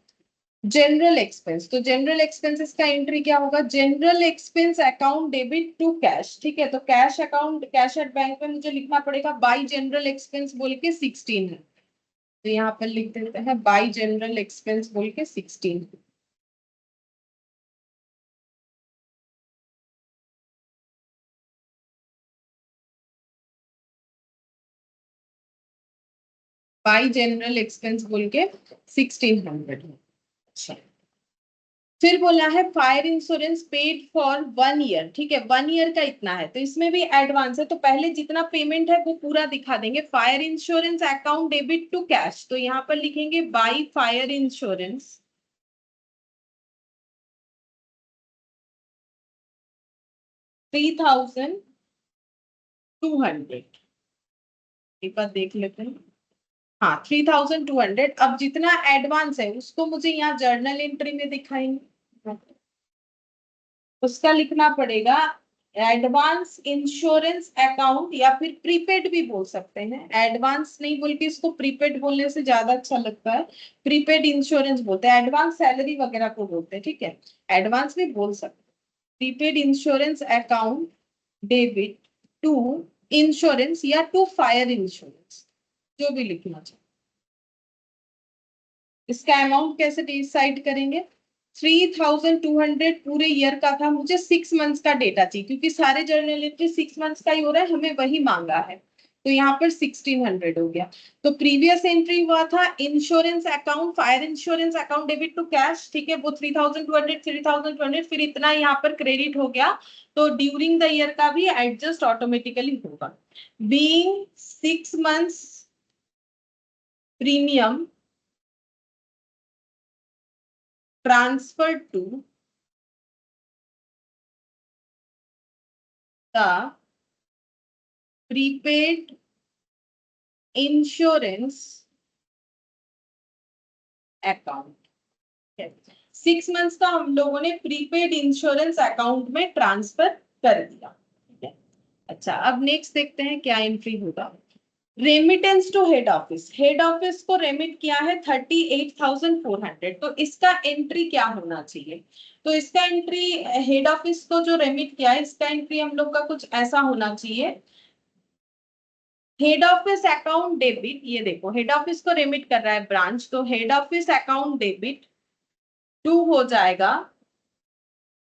जनरल एक्सपेंस। तो जनरल एक्सपेंसेस का एंट्री क्या होगा, general expense account debit to cash, ठीक है, तो cash account, cash at bank में मुझे लिखना पड़ेगा बाई जनरल एक्सपेंस बोल के 16 है, तो यहाँ पर लिख देते हैं बाई जनरल एक्सपेंस बोल के 16। बाई जनरल एक्सपेंस बोल के 1600। अच्छा, फिर बोला है fire insurance paid for 1 year, ठीक है, 1 ईयर का इतना है, तो इसमें भी एडवांस है, तो पहले जितना पेमेंट है वो पूरा दिखा देंगे। Fire insurance account debit to cash, तो यहाँ पर लिखेंगे बाई फायर इंश्योरेंस 3200, एक बार देख लेते हैं, हाँ 3200। अब जितना एडवांस है उसको मुझे यहाँ जर्नल एंट्री में दिखाएंगे, उसका लिखना पड़ेगा एडवांस इंश्योरेंस अकाउंट, या फिर प्रीपेड भी बोल सकते हैं, एडवांस नहीं बोल के इसको प्रीपेड बोलने से ज्यादा अच्छा लगता है, प्रीपेड इंश्योरेंस बोलते हैं, एडवांस सैलरी वगैरह को बोलते हैं, ठीक है, एडवांस भी बोल सकते हैं। Prepaid insurance account debit to insurance या टू फायर इंश्योरेंस, जो भी लिखना चाहिए। इसका अमाउंट कैसे डिसाइड करेंगे, 3200 पूरे ईयर का था, मुझे 6 मंथ्स का डेटा चाहिए, क्योंकि सारे जर्नल एंट्री 6 मंथ्स का ही हो रहा है, हमें वही मांगा है। तो यहाँ पर 1600 हो गया। तो प्रीवियस एंट्री हुआ था insurance account, fire insurance account debit to cash, ठीक है, वो 3200 फिर इतना यहाँ पर क्रेडिट हो गया। तो ड्यूरिंग द ईयर का भी एडजस्ट ऑटोमेटिकली होगा। Being 6 months premium transferred to the prepaid insurance account। 6 months का हम लोगों ने प्रीपेड इंश्योरेंस अकाउंट में ट्रांसफर कर दिया, ठीक है। अच्छा, अब नेक्स्ट देखते हैं क्या एंट्री होगा। Remittance to head office, head office को रेमिट किया है 38,400, तो इसका एंट्री क्या होना चाहिए। तो इसका एंट्री हेड ऑफिस को जो रेमिट किया है इसका एंट्री हम लोग का कुछ ऐसा होना चाहिए। हेड ऑफिस अकाउंट डेबिट, ये देखो हेड ऑफिस को रेमिट कर रहा है ब्रांच, तो head office account debit to हो जाएगा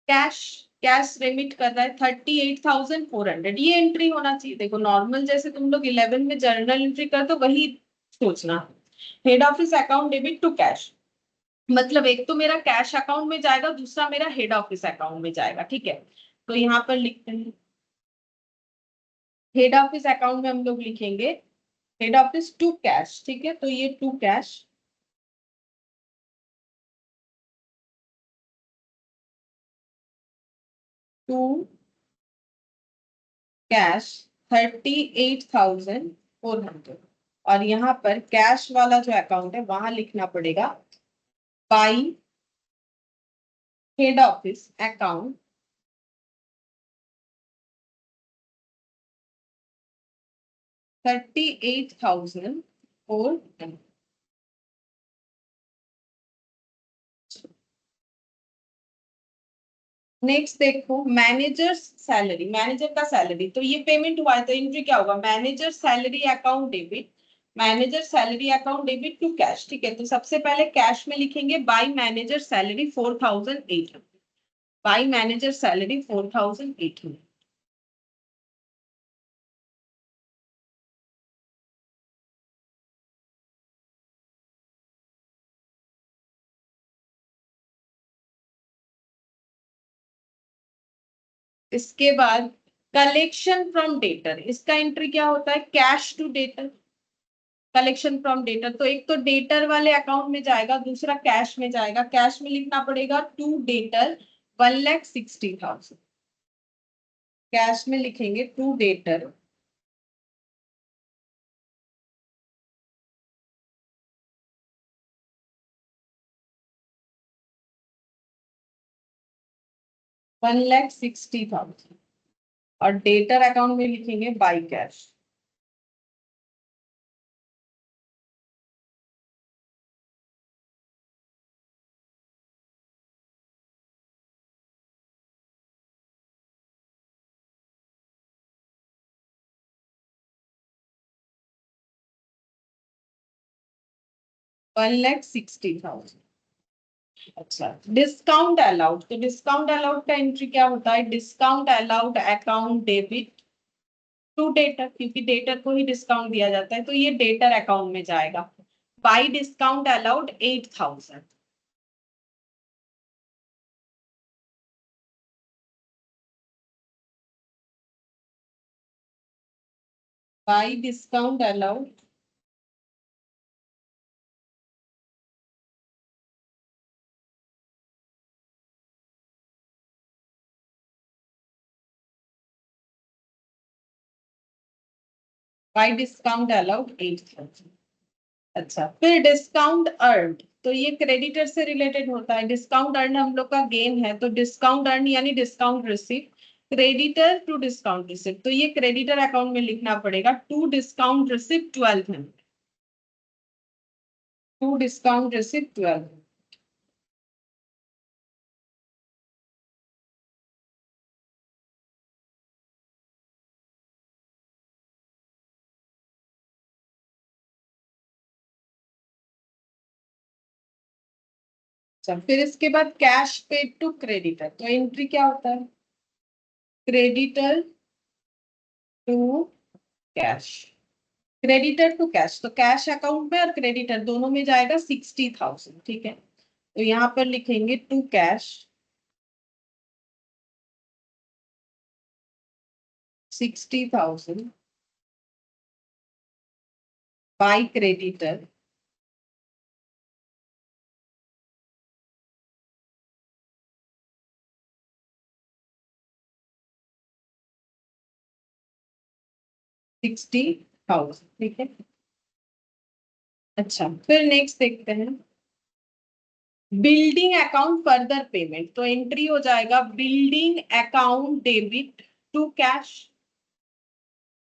कैश, कैश रेमिट कर रहा है 38,400, ये एंट्री होना चाहिए। देखो नॉर्मल जैसे तुम लोग 11 में जर्नल एंट्री कर तो वही सोचना। Head office account debit to cash, मतलब एक तो मेरा कैश अकाउंट में जाएगा, दूसरा मेरा हेड ऑफिस अकाउंट में जाएगा, ठीक है। तो यहाँ पर लिखते हैं हेड ऑफिस अकाउंट में हम लोग लिखेंगे हेड ऑफिस टू कैश, ठीक है, तो ये टू कैश टू कैश 38,400, और यहाँ पर कैश वाला जो अकाउंट है वहां लिखना पड़ेगा by head office account 38,400। Next देखो मैनेजर सैलरी, मैनेजर का सैलरी, तो ये पेमेंट हुआ है तो एंट्री क्या होगा, manager salary account debit, manager salary account debit to cash, ठीक है। तो सबसे पहले कैश में लिखेंगे by manager salary 4,800, by manager salary 4,800। इसके बाद कलेक्शन फ्रॉम डेटर, इसका एंट्री क्या होता है, cash to debtor, collection from debtor, तो एक तो डेटर वाले अकाउंट में जाएगा, दूसरा कैश में जाएगा। कैश में लिखना पड़ेगा टू डेटर 1,60,000, कैश में लिखेंगे टू डेटर 1,60,000, और डेटर अकाउंट में लिखेंगे बाई कैश। वन लैख 60,000। अच्छा, डिस्काउंट अलाउड, तो डिस्काउंट अलाउड का एंट्री क्या होता है, discount allowed account debit to debtor, क्योंकि डेटर को ही डिस्काउंट दिया जाता है तो ये डेटर अकाउंट में जाएगा। By discount allowed 8,000, by discount allowed 8,000। अच्छा, फिर डिस्काउंट अर्न, तो ये क्रेडिटर से रिलेटेड होता है। डिस्काउंट अर्न हम लोग का गेन है, तो डिस्काउंट अर्न यानी discount receive, creditor to discount receive, तो ये क्रेडिटर अकाउंट में लिखना पड़ेगा to discount receive 1,200, to discount receive 1,200। अच्छा, फिर इसके बाद कैश पेड टू क्रेडिटर, तो एंट्री क्या होता है, creditor to cash, creditor to cash, तो कैश अकाउंट में और क्रेडिटर दोनों में जाएगा 60,000, ठीक है। तो यहाँ पर लिखेंगे टू कैश 60,000 बाय क्रेडिटर $60,000, ठीक है। अच्छा, फिर नेक्स्ट देखते हैं बिल्डिंग अकाउंट फर्दर पेमेंट, तो एंट्री हो जाएगा building account debit to cash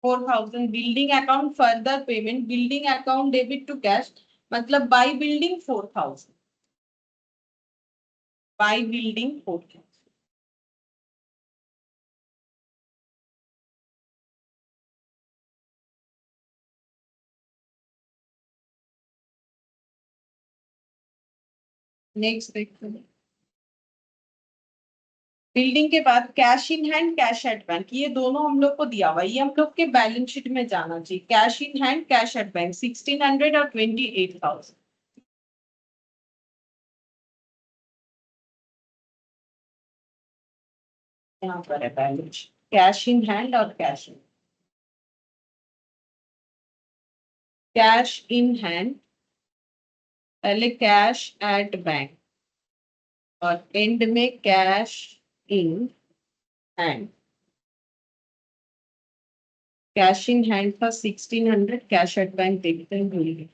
4,000, building account further payment, building account debit to cash, मतलब by building 4,000, by building 4,000। Next देखते हैं बिल्डिंग के बाद cash in hand cash at bank, ये दोनों हम लोग को दिया हुआ है, ये हम लोग के बैलेंस शीट में जाना चाहिए। Cash in hand cash at bank 1,600 और 28,000, यहाँ पर है बैलेंस कैश इन हैंड और कैश इन हैंड, पहले कैश एट बैंक और एंड में cash in hand. Cash in hand था 1,600, कैश एट बैंक देखते हैं भूल गए,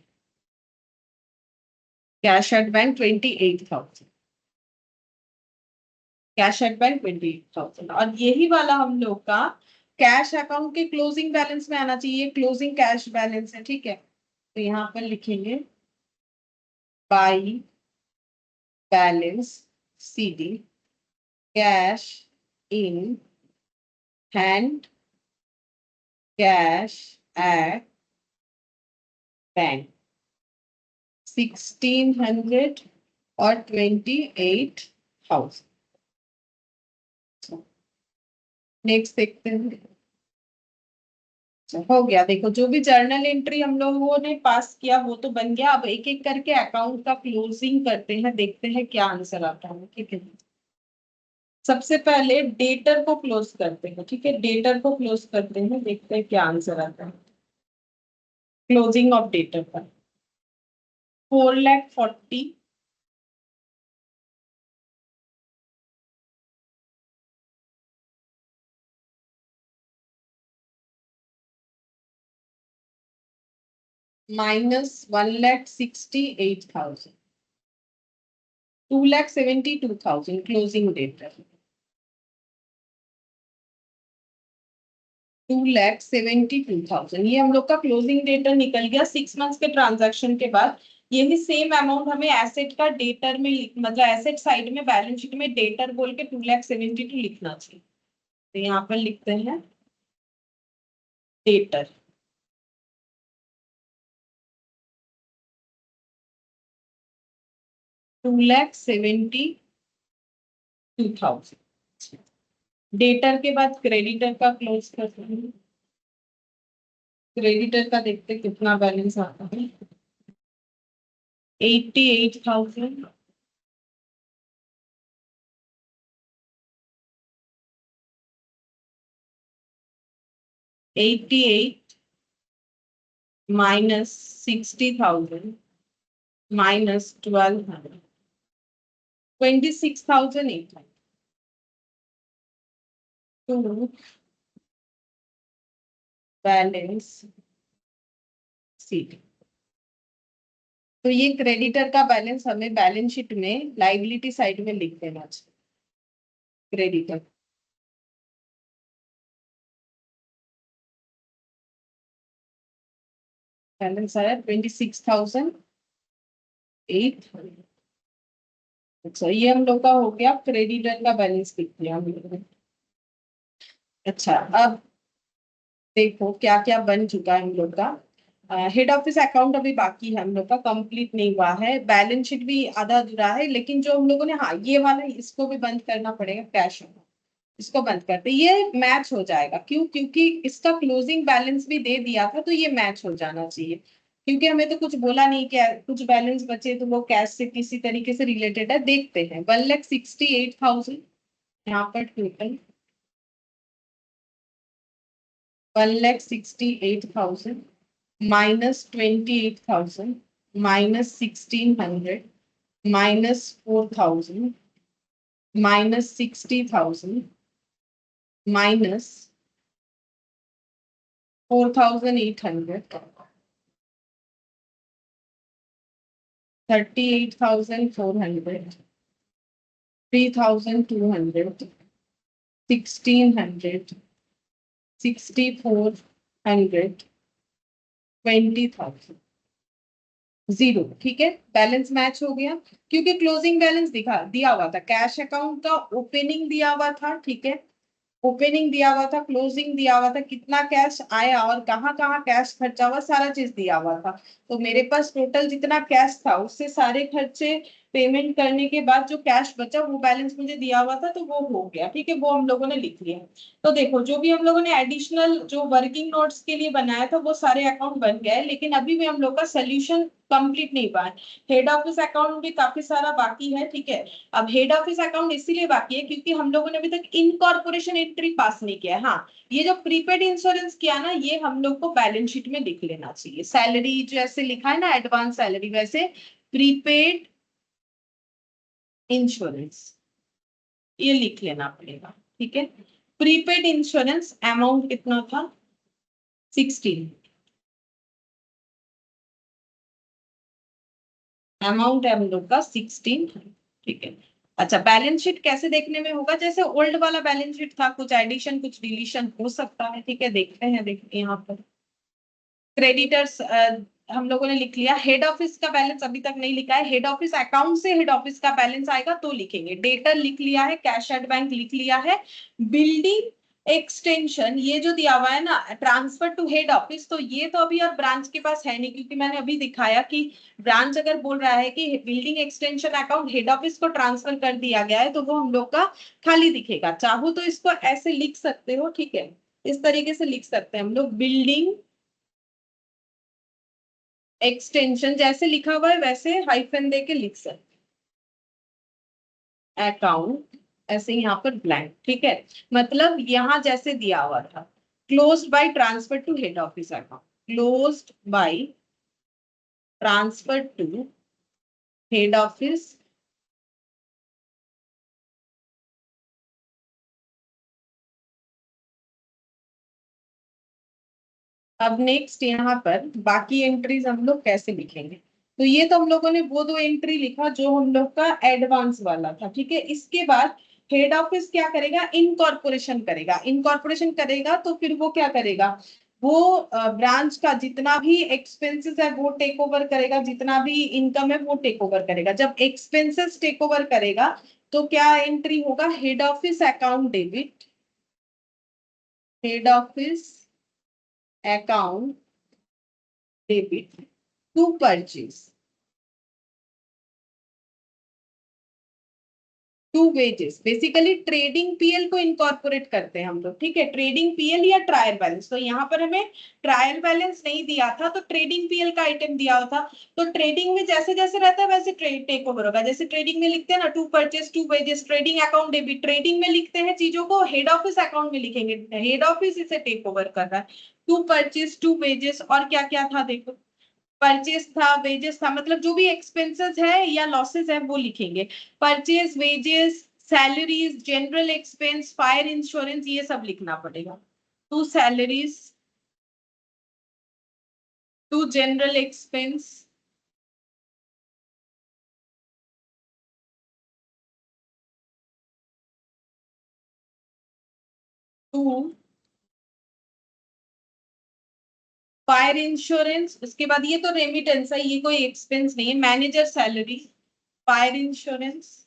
cash at bank 28,000, cash at bank 28,000, और यही वाला हम लोग का कैश अकाउंट के क्लोजिंग बैलेंस में आना चाहिए, क्लोजिंग कैश बैलेंस है, ठीक है। तो यहाँ पर लिखेंगे by balance CD cash in hand cash at bank 1,600 और 28,000। नेक्स्ट देखते हैं, हो गया। देखो जो भी जर्नल एंट्री हम लोगों ने पास किया वो तो बन गया, अब एक एक करके अकाउंट का क्लोजिंग करते हैं, देखते हैं क्या आंसर आता है, ठीक है। सबसे पहले डेटर को क्लोज करते हैं, ठीक है, डेटर को क्लोज करते हैं, देखते हैं क्या आंसर आता है। क्लोजिंग ऑफ डेटर का 4,40,000 माइनस 1,68,000 2,72,000 क्लोजिंग डेटर 2,72,000, ये हम लोग का क्लोजिंग डेटर निकल गया 6 मंथ्स के ट्रांजैक्शन के बाद। यही सेम अमाउंट हमें एसेट का डेटर में मतलब एसेट साइड में बैलेंस शीट में डेटर बोल के 2,72,000 लिखना चाहिए। तो यहाँ पर लिखते हैं डेटर 2,72,000। डेटर के बाद क्रेडिटर का क्लोज करते हैं, क्रेडिटर का देखते कितना बैलेंस आता है 88,000 88 minus 60,000 minus 1,200 26,800 to balance sheet. तो ये क्रेडिटर का बैलेंस हमें बैलेंस शीट में लाइबिलिटी साइड में लिख देना चाहिए। क्रेडिटर बैलेंस आया 26,800। अच्छा, ये हम लोग का हो गया, क्रेडिटर का बैलेंस लिख दिया हम लोगों ने। अच्छा, अब देखो क्या क्या बन चुका है हम लोग का। हेड ऑफिस अकाउंट अभी बाकी है, हम लोग का कंप्लीट नहीं हुआ है, बैलेंस शीट भी आधा अधूरा है, लेकिन जो हम लोगों ने, हाँ ये वाला इसको भी बंद करना पड़ेगा कैश अकाउंट। इसको बंद करते, ये मैच हो जाएगा। क्यों? क्योंकि इसका क्लोजिंग बैलेंस भी दे दिया था, तो ये मैच हो जाना चाहिए। क्योंकि हमें तो कुछ बोला नहीं कि कुछ बैलेंस बचे तो वो कैश से किसी तरीके से रिलेटेड है, देखते हैं। 1,68,000 यहाँ पर टोटल, 1,68,000 -28,000 -1,600 -4,000 -60,000 -4,800, 38,400, 3,200, 1,600, 6,400, 20,000, जीरो। ठीक है, बैलेंस मैच हो गया। क्योंकि क्लोजिंग बैलेंस दिखा दिया हुआ था, कैश अकाउंट का ओपनिंग दिया हुआ था, ठीक है, ओपनिंग दिया हुआ था, क्लोजिंग दिया हुआ था, कितना कैश आया और कहाँ कहाँ कैश खर्चा हुआ, सारा चीज दिया हुआ था। तो मेरे पास टोटल जितना कैश था उससे सारे खर्चे पेमेंट करने के बाद जो कैश बचा वो बैलेंस मुझे दिया हुआ था, तो वो हो गया। ठीक है, वो हम लोगों ने लिख लिया। तो देखो, जो भी हम लोगों ने एडिशनल जो वर्किंग नोट्स के लिए बनाया था वो सारे अकाउंट बन गए, लेकिन अभी भी हम लोग का सोल्यूशन कंप्लीट नहीं हुआ है। हेड ऑफिस अकाउंट भी काफी सारा बाकी है। ठीक है, अब हेड ऑफिस अकाउंट इसीलिए बाकी है क्योंकि हम लोगों ने अभी तक इनकॉर्पोरेशन एंट्री पास नहीं किया है। हाँ, ये जो प्रीपेड इंश्योरेंस किया ना, ये हम लोग को बैलेंस शीट में लिख लेना चाहिए। सैलरी जैसे लिखा है ना एडवांस सैलरी, वैसे प्रीपेड इंश्योरेंस ये लिख लेना पड़ेगा। ठीक है, प्रीपेड इंश्योरेंस अमाउंट कितना था? 16। अमाउंट है हम लोग का 16। ठीक है, अच्छा, बैलेंस शीट कैसे देखने में होगा? जैसे ओल्ड वाला बैलेंस शीट था, कुछ एडिशन कुछ डिलीशन हो सकता है। ठीक है, देखते हैं, देखिए यहाँ पर क्रेडिटर्स हम लोगों ने लिख लिया। हेड ऑफिस का बैलेंस अभी तक नहीं लिखा है, हेड ऑफिस अकाउंट से हेड ऑफिस का बैलेंस आएगा तो लिखेंगे। डेटर लिख लिया है, कैश एट बैंक लिख लिया है। बिल्डिंग एक्सटेंशन ये जो दिया हुआ है ना, ट्रांसफर टू हेड ऑफिस, तो ये तो अभी अब ब्रांच के पास है नहीं, क्योंकि मैंने अभी दिखाया कि ब्रांच अगर बोल रहा है कि building extension account head office को ट्रांसफर कर दिया गया है, तो वो हम लोग का खाली दिखेगा। चाहो तो इसको ऐसे लिख सकते हो। ठीक है, इस तरीके से लिख सकते हैं हम लोग, बिल्डिंग एक्सटेंशन जैसे लिखा हुआ है वैसे हाइफन दे के लिख सकते हैं। अकाउंट ऐसे यहाँ पर ब्लैंक। ठीक है, मतलब यहाँ जैसे दिया हुआ था, closed by transfer to head office account, closed by transfer to head office. अब नेक्स्ट यहाँ पर बाकी एंट्रीज हम लोग कैसे लिखेंगे? तो ये तो हम लोगों ने वो दो एंट्री लिखा जो हम लोग का एडवांस वाला था। ठीक है, इसके बाद हेड ऑफिस क्या करेगा? इनकॉर्पोरेशन करेगा। इनकॉर्पोरेशन करेगा तो फिर वो क्या करेगा? वो ब्रांच का जितना भी एक्सपेंसेस है वो टेक ओवर करेगा, जितना भी इनकम है वो टेक ओवर करेगा। जब एक्सपेंसेस टेक ओवर करेगा तो क्या एंट्री होगा? Head office account debit, head office account debit to purchase to wages. Basically trading PL को इनकॉर्पोरेट करते हैं हम लोग। ठीक है, ट्रेडिंग पीएल या ट्रायल बैलेंस, तो यहाँ पर हमें ट्रायल बैलेंस नहीं दिया था तो ट्रेडिंग पीएल का आइटम दिया हुआ था। तो ट्रेडिंग में जैसे जैसे रहता है वैसे ट्रेड टेक ओवर होगा। जैसे ट्रेडिंग में लिखते हैं ना, to purchase to wages, trading account debit, trading में लिखते हैं चीजों को, हेड ऑफिस अकाउंट में लिखेंगे, हेड ऑफिस इसे टेक ओवर कर रहा है। टू परचेज टू वेजेस, और क्या क्या था देखो, परचेस था, वेजेस था, मतलब जो भी एक्सपेंसेस है या लॉसेस है वो लिखेंगे। Purchase, wages, salaries, general expense, fire insurance, ये सब लिखना पड़ेगा। To salaries, to general expense, to fire insurance. उसके बाद ये तो रेमिटेंस है, ये कोई एक्सपेंस नहीं है, manager salary, fire insurance,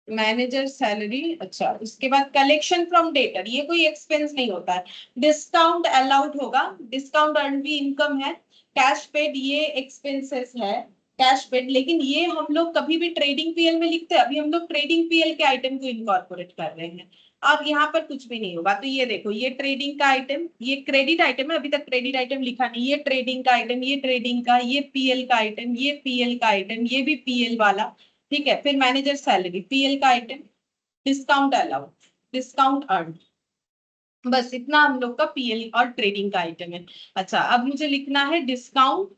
manager salary, अच्छा उसके बाद कलेक्शन फ्रॉम डेटर, ये कोई एक्सपेंस नहीं होता है। डिस्काउंट अलाउड होगा, डिस्काउंट अर्न भी इनकम है। कैश पेड ये एक्सपेंसेस है, कैश पेड, लेकिन ये हम लोग कभी भी ट्रेडिंग पीएल में लिखते हैं, अभी हम लोग ट्रेडिंग पीएल के आइटम को इनकॉर्पोरेट कर रहे हैं। अब यहाँ पर कुछ भी नहीं होगा, तो ये देखो ये ट्रेडिंग का आइटम, ये क्रेडिट आइटम है, अभी तक क्रेडिट आइटम लिखा नहीं, ये ट्रेडिंग का आइटम, ये ट्रेडिंग का, ये पीएल का आइटम, ये पीएल का आइटम, ये भी पीएल वाला। ठीक है, फिर मैनेजर सैलरी पीएल का item, discount allowed, discount earn, बस इतना हम लोग का पीएल और ट्रेडिंग का आइटम है। अच्छा अब मुझे लिखना है डिस्काउंट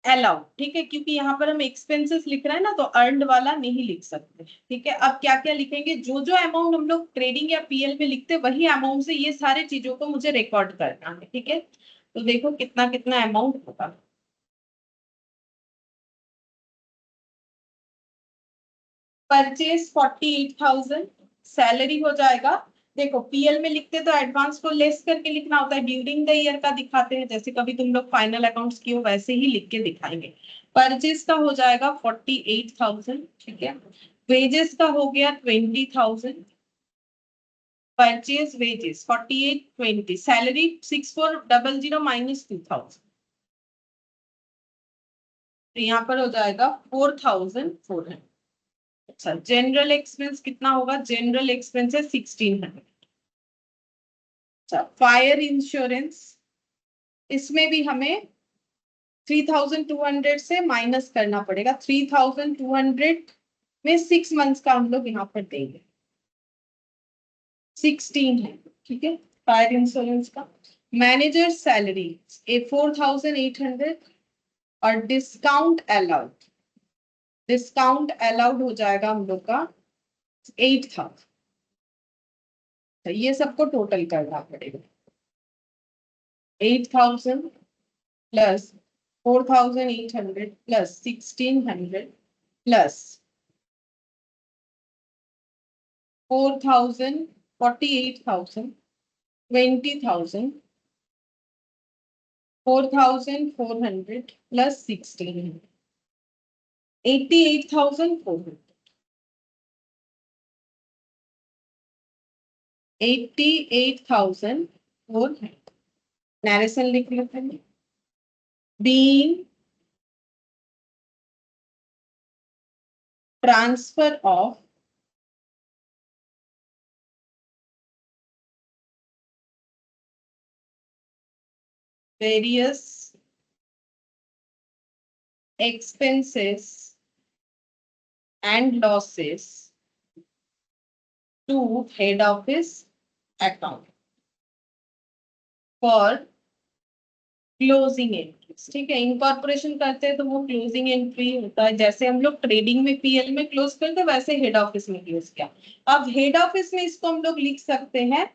अलाउड, ठीक है, क्योंकि यहाँ पर हम एक्सपेंसेस लिख रहे हैं ना, तो अर्नड वाला नहीं लिख सकते। ठीक है, अब क्या क्या लिखेंगे, जो जो अमाउंट हम लोग ट्रेडिंग या पीएल में लिखते हैं वही अमाउंट से ये सारे चीजों को मुझे रिकॉर्ड करना है। ठीक है, तो देखो कितना कितना अमाउंट होगा। परचेज 48,000, सैलरी हो जाएगा, देखो पीएल में लिखते तो एडवांस को लेस करके लिखना होता है, ड्यूरिंग द ईयर का दिखाते हैं, जैसे कभी तुम लोग फाइनल अकाउंट्स की हो वैसे ही लिख के दिखाएंगे। परचेज का हो जाएगा 48,000, ठीक है। वेजेस का हो गया 20,000, परचेज वेजेस 4820, सैलरी 6400 माइनस 2000, तो यहाँ पर हो जाएगा 4400। अच्छा जनरल एक्सपेंस कितना होगा, जनरल एक्सपेंस है 1600। अच्छा फायर इंश्योरेंस, इसमें भी हमें 3200 से माइनस करना पड़ेगा, 3200 में 6 मंथ्स का हम लोग यहाँ पर देंगे, 16 है, ठीक है, फायर इंश्योरेंस का। मैनेजर सैलरी 4800, और डिस्काउंट अलाउड, डिस्काउंट अलाउड हो जाएगा हम लोग का 8,000। ये सबको टोटल करना पड़ेगा, 8,000 plus 4,800 plus 1,600 plus 4,000, 48,000, 20,000, 4,400 plus 1,600, 88,400, 88,400। Narration लिख लेते हैं, being transfer of various expenses and losses to head office account for closing entries. ठीक है, इनकॉर्पोरेशन करते हैं तो वो क्लोजिंग एंट्री होता है, जैसे हम लोग ट्रेडिंग में पीएल में क्लोज करते हैं वैसे हेड ऑफिस में क्लोज किया। अब हेड ऑफिस में इसको हम लोग लिख सकते हैं,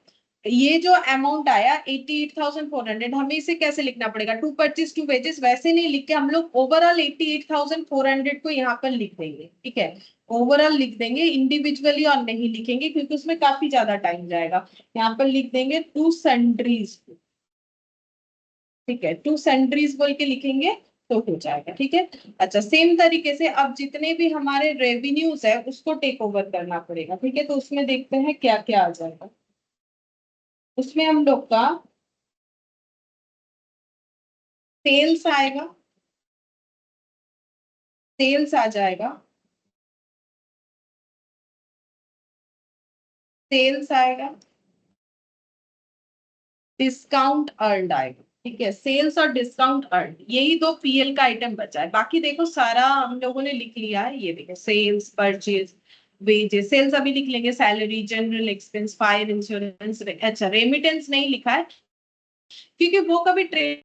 ये जो अमाउंट आया 88,400, हमें इसे कैसे लिखना पड़ेगा, टू परचेज टू वेजेस, वैसे नहीं लिख के हम लोग ओवरऑल 88,400 को यहाँ पर लिख देंगे। ठीक है, ओवरऑल लिख देंगे, इंडिविजुअली और नहीं लिखेंगे क्योंकि उसमें काफी ज्यादा टाइम जाएगा। यहाँ पर लिख देंगे टू सन्ड्रीज, ठीक है, टू सन्ड्रीज बोल के लिखेंगे तो हो जाएगा। ठीक है, अच्छा सेम तरीके से अब जितने भी हमारे रेवेन्यूज है उसको टेक ओवर करना पड़ेगा। ठीक है, तो उसमें देखते हैं क्या क्या आ जाएगा। उसमें हम लोग का सेल्स आएगा, सेल्स आ जाएगा, सेल्स आएगा, डिस्काउंट अर्न आएगा। ठीक है, सेल्स और डिस्काउंट अर्न, यही दो पीएल का आइटम बचा है, बाकी देखो सारा हम लोगों ने लिख लिया है। ये देखो सेल्स, परचेज, वेजेस, सेल्स अभी लिख लेंगे, salary, general expense, fire insurance. अच्छा रेमिटेंस नहीं लिखा है क्योंकि वो कभी ट्रेड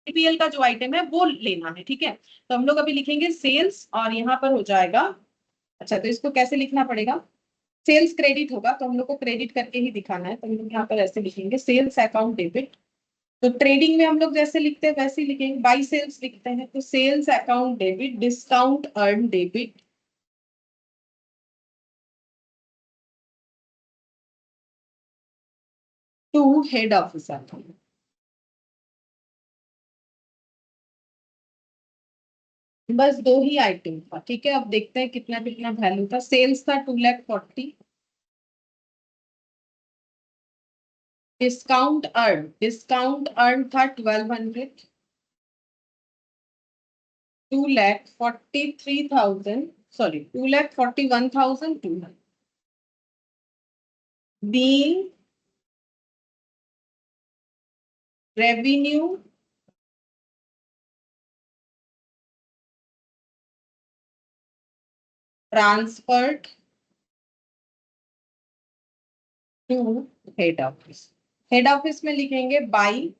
पीएल का जो आइटम है वो लेना है। ठीक है, तो हम लोग अभी लिखेंगे सेल्स और यहाँ पर हो जाएगा। अच्छा तो इसको कैसे लिखना पड़ेगा, सेल्स क्रेडिट होगा तो हम लोग को क्रेडिट करके ही दिखाना है, तो हम लोग यहाँ पर ऐसे लिखेंगे सेल्स अकाउंट डेबिट। तो ट्रेडिंग में हम लोग जैसे लिखते हैं वैसे ही लिखेंगे, बाई सेल्स लिखते हैं तो sales account debit, discount earn debit to head office account. बस दो ही आइटम था, ठीक है। अब देखते हैं कितना कितना वैल्यू था। सेल्स था 2,40,000, डिस्काउंट अर्न था 1,200, 2,43,000, sorry 2,41,200 being revenue transferred to head office. Head office में लिखेंगे बाई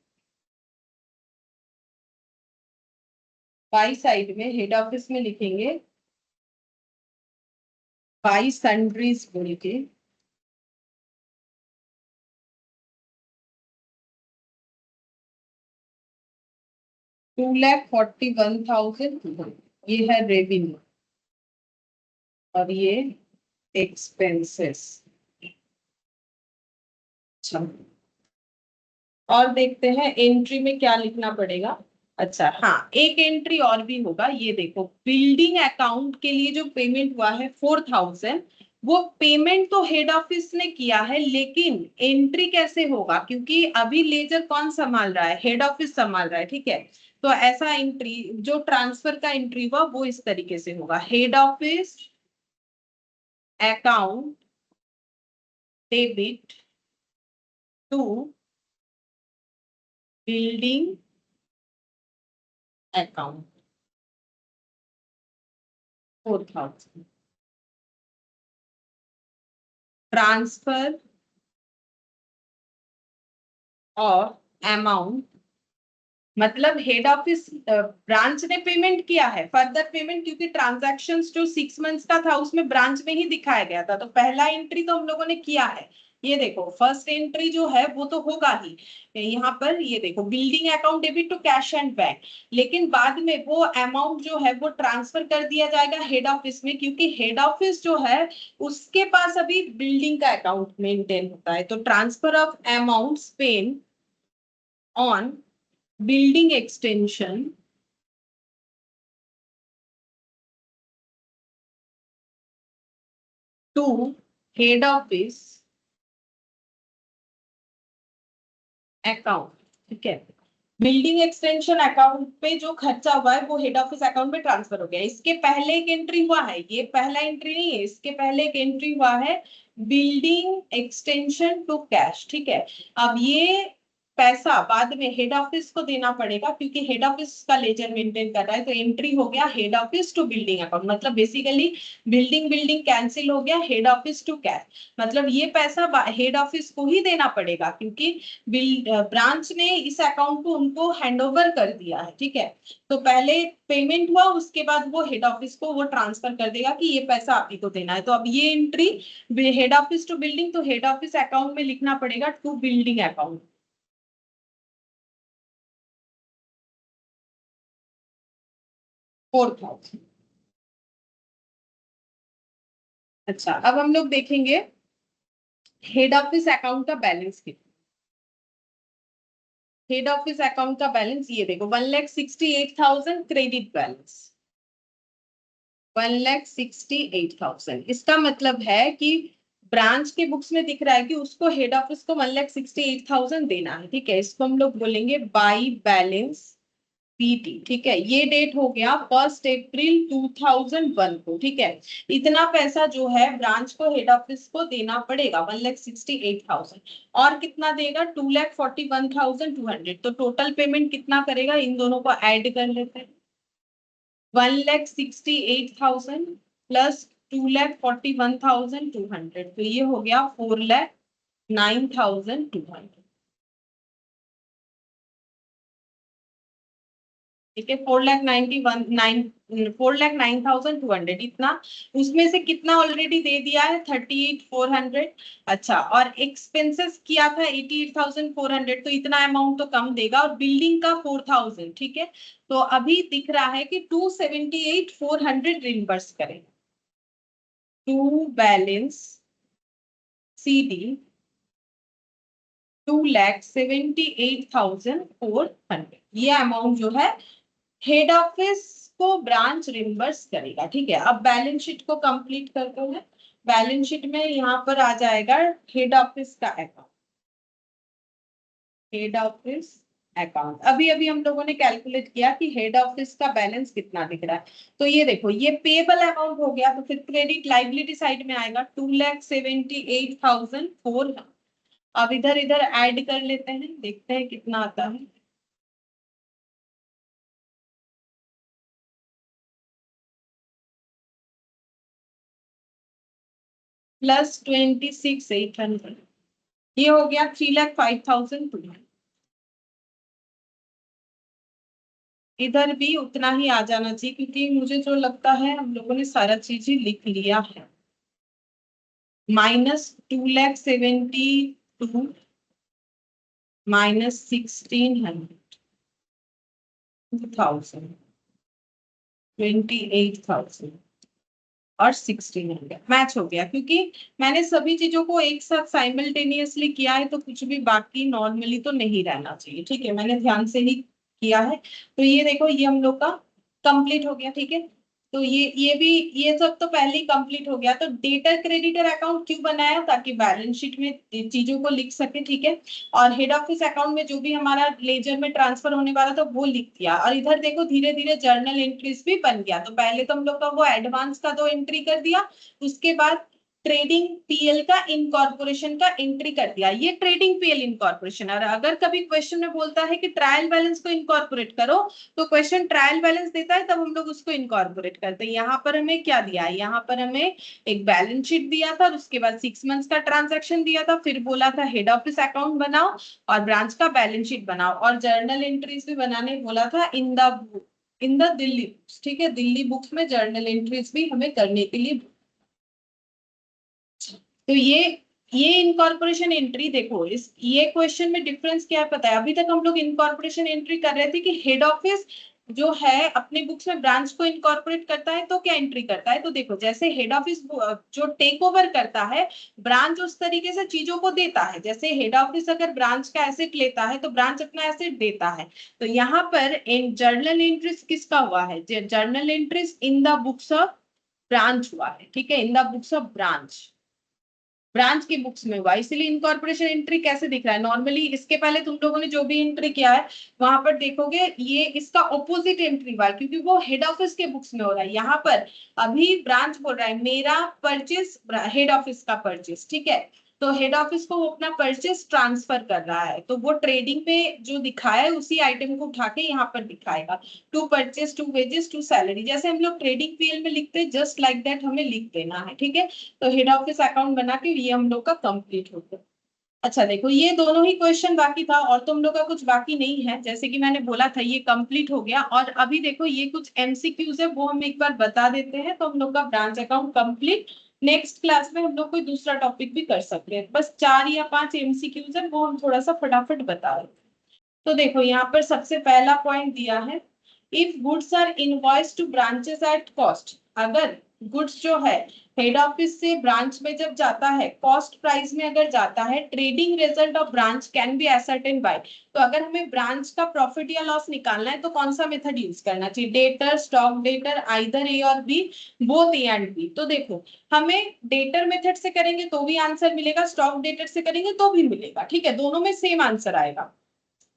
साइड में हेड ऑफिस में लिखेंगे बाई सन्ड्रीज बोल के, $2,41,200, ये है रेवेन्यू और ये एक्सपेंसेस। अच्छा, और देखते हैं एंट्री में क्या लिखना पड़ेगा। अच्छा हाँ, एक एंट्री और भी होगा, ये देखो बिल्डिंग अकाउंट के लिए जो पेमेंट हुआ है 4,000, वो पेमेंट तो हेड ऑफिस ने किया है, लेकिन एंट्री कैसे होगा, क्योंकि अभी लेजर कौन संभाल रहा है, हेड ऑफिस संभाल रहा है, ठीक है। तो ऐसा एंट्री जो ट्रांसफर का एंट्री हुआ वो इस तरीके से होगा, head office account debit to building account 4,000, transfer और अमाउंट, मतलब हेड ऑफिस ब्रांच ने पेमेंट किया है, फर्दर पेमेंट, क्योंकि ट्रांजैक्शंस जो 6 मंथ्स का था उसमें ब्रांच में ही दिखाया गया था, तो पहला एंट्री तो हम लोगों ने किया है। ये देखो फर्स्ट एंट्री जो है वो तो होगा ही यहाँ पर, ये देखो building account debit to cash and bank, लेकिन बाद में वो अमाउंट जो है वो ट्रांसफर कर दिया जाएगा हेड ऑफिस में, क्योंकि हेड ऑफिस जो है उसके पास अभी बिल्डिंग का अकाउंट मेंटेन होता है। तो transfer of amount Spain on building extension to head office account, ठीक है। बिल्डिंग एक्सटेंशन अकाउंट पे जो खर्चा हुआ है वो हेड ऑफिस अकाउंट में ट्रांसफर हो गया। इसके पहले एक एंट्री हुआ है, ये पहला एंट्री नहीं है, इसके पहले एक एंट्री हुआ है बिल्डिंग एक्सटेंशन टू कैश, ठीक है। अब ये पैसा बाद में हेड ऑफिस को देना पड़ेगा, क्योंकि हेड ऑफिस का लेजर मेंटेन कर रहा है, तो एंट्री हो गया head office to building account, मतलब बेसिकली बिल्डिंग बिल्डिंग कैंसिल हो गया, हेड ऑफिस टू कैश, मतलब ये पैसा हेड ऑफिस को ही देना पड़ेगा, क्योंकि ब्रांच ने इस अकाउंट को उनको हैंडओवर कर दिया है, ठीक है। तो पहले पेमेंट हुआ, उसके बाद वो हेड ऑफिस को वो ट्रांसफर कर देगा कि ये पैसा आप ही को देना है। तो अब ये entry head office to building, तो हेड ऑफिस अकाउंट में लिखना पड़ेगा टू बिल्डिंग अकाउंट 4,000। अच्छा, अब हम लोग देखेंगे हेड ऑफिस अकाउंट का बैलेंस कितना। हेड ऑफिस अकाउंट का बैलेंस ये देखो 1,68,000 क्रेडिट बैलेंस, 1,68,000। इसका मतलब है कि ब्रांच के बुक्स में दिख रहा है कि उसको हेड ऑफिस को 1,68,000 देना है, ठीक है। इसको हम लोग बोलेंगे बाई बैलेंस पीटी, ठीक है। ये डेट हो गया 1 अप्रैल 2001 को, ठीक है। इतना पैसा जो है ब्रांच को हेड ऑफिस को देना पड़ेगा 1,68,000, और कितना देगा 2,41,200। तो टोटल पेमेंट कितना करेगा, इन दोनों को ऐड कर लेते हैं, 1,68,000 प्लस 2,41,200, तो ये हो गया 4,09,200, ठीक है। 4,09,200 इतना, उसमें से कितना ऑलरेडी दे दिया है 38,400। अच्छा, और एक्सपेंसेस किया था 88,400, तो इतना अमाउंट तो कम देगा, और बिल्डिंग का 4,000, ठीक है। तो अभी दिख रहा है कि 278,400 रिम्बर्स करें टू बैलेंस CD 2,78,400, ये अमाउंट जो है हेड ऑफिस को ब्रांच रिम्बर्स करेगा, ठीक है। अब बैलेंस शीट को कंप्लीट करते हैं। बैलेंस शीट में यहाँ पर आ जाएगा हेड ऑफिस का अकाउंट, हेड ऑफिस अकाउंट। अभी अभी हम लोगों ने कैलकुलेट किया कि हेड ऑफिस का बैलेंस कितना दिख रहा है। तो ये देखो, ये पेबल अमाउंट हो गया, तो फिर क्रेडिट लाइबिलिटी साइड में आएगा 2,78,400। अब इधर इधर ऐड कर लेते हैं, देखते हैं कितना आता है। प्लस 26,800, ये हो गया 3,05,200। इधर भी उतना ही आ जाना चाहिए, क्योंकि मुझे जो लगता है हम लोगों ने सारा चीज ही लिख लिया है। -2,72,000 -1,600, 2,000, 28,000 और 1,600 मैच हो गया, क्योंकि मैंने सभी चीजों को एक साथ साइमल्टेनियसली किया है, तो कुछ भी बाकी नॉर्मली तो नहीं रहना चाहिए, ठीक है। मैंने ध्यान से ही किया है। तो ये देखो, ये हम लोग का कंप्लीट हो गया, ठीक है। तो ये भी, ये सब तो पहले ही कंप्लीट हो गया। तो डेटर क्रेडिटर अकाउंट क्यों बनाया? ताकि बैलेंस शीट में चीजों को लिख सके, ठीक है। और हेड ऑफिस अकाउंट में जो भी हमारा लेजर में ट्रांसफर होने वाला था वो लिख दिया। और इधर देखो, धीरे धीरे जर्नल एंट्रीज भी बन गया। तो पहले तो हम लोग का वो एडवांस का 2 एंट्री कर दिया, उसके बाद ट्रेडिंग पीएल का इनकॉर्पोरेशन का एंट्री कर दिया। ये ट्रेडिंग पीएल इनकॉर्पोरेशन। और अगर कभी क्वेश्चन में बोलता है कि ट्रायल बैलेंस को इनकॉर्पोरेट करो, तो क्वेश्चन ट्रायल बैलेंस देता है, तब हम लोग उसको इनकॉर्पोरेट करते हैं। यहाँ पर हमें क्या दिया है? यहाँ पर हमें एक बैलेंस शीट दिया था, और उसके बाद 6 मंथ्स का ट्रांजैक्शन दिया था, फिर बोला था हेड ऑफिस अकाउंट बनाओ और ब्रांच का बैलेंस शीट बनाओ, और जर्नल एंट्रीज भी बनाने बोला था इन द दिल्ली बुक्स, ठीक है। दिल्ली बुक्स में जर्नल एंट्रीज भी हमें करने के लिए। तो ये इनकॉर्पोरेशन एंट्री देखो, इस ये क्वेश्चन में डिफरेंस क्या है पता है? अभी तक हम लोग इनकॉर्पोरेशन एंट्री कर रहे थे कि हेड ऑफिस जो है अपने बुक्स में ब्रांच को इनकॉर्पोरेट करता है तो क्या एंट्री करता है। तो देखो, जैसे हेड ऑफिस जो टेक ओवर करता है, ब्रांच उस तरीके से चीजों को देता है। जैसे हेड ऑफिस अगर ब्रांच का एसेट लेता है, तो ब्रांच अपना एसेट देता है। तो यहाँ पर जर्नल एंट्रीज किसका हुआ है? Journal entries in the books of branch हुआ है, ठीक है। In the books of branch की बुक्स में हुआ, इसलिए इनकॉर्पोरेशन एंट्री कैसे दिख रहा है? नॉर्मली इसके पहले तुम लोगों ने जो भी एंट्री किया है, वहां पर देखोगे ये इसका ऑपोजिट एंट्री हुआ, क्योंकि वो हेड ऑफिस के बुक्स में हो रहा है। यहाँ पर अभी ब्रांच बोल रहा है मेरा परचेस, हेड ऑफिस का परचेस, ठीक है। तो हेड ऑफिस को वो अपना परचेस ट्रांसफर कर रहा है, तो वो ट्रेडिंग पे जो दिखाया है उसी आइटम को उठा के यहाँ पर दिखाएगा। To purchase, to wages, to salary, जैसे हम लोग ट्रेडिंग पीएल में लिखते हैं, जस्ट लाइक दैट हमें लिख देना है, ठीक है। तो हेड ऑफिस अकाउंट बना के ये हम लोग का कंप्लीट हो गया। अच्छा देखो, ये दोनों ही क्वेश्चन बाकी था, और तुम लोग का कुछ बाकी नहीं है। जैसे कि मैंने बोला था, ये कंप्लीट हो गया। और अभी देखो, ये कुछ एमसीक्यूज है, वो हम एक बार बता देते हैं, तो हम लोग का branch account complete. Next class में हम लोग कोई दूसरा टॉपिक भी कर सकते हैं। बस 4 या 5 एमसीक्यूज है, वो हम थोड़ा सा फटाफट बता रहे हैं। तो देखो, यहाँ पर सबसे पहला पॉइंट दिया है, if goods are invoice to branches at cost. अगर गुड्स जो है हेड ऑफिस से ब्रांच में जब जाता है, कॉस्ट प्राइस में अगर जाता है, trading result of branch can be ascertain by. तो अगर हमें ब्रांच का प्रॉफिट या लॉस निकालना है, तो कौन सा मेथड यूज करना चाहिए? Debtor, stock debtor, either A और B, both A and B. तो देखो, हमें डेटर मेथड से करेंगे तो भी आंसर मिलेगा, स्टॉक डेटर से करेंगे तो भी मिलेगा, ठीक है। दोनों में सेम आंसर आएगा।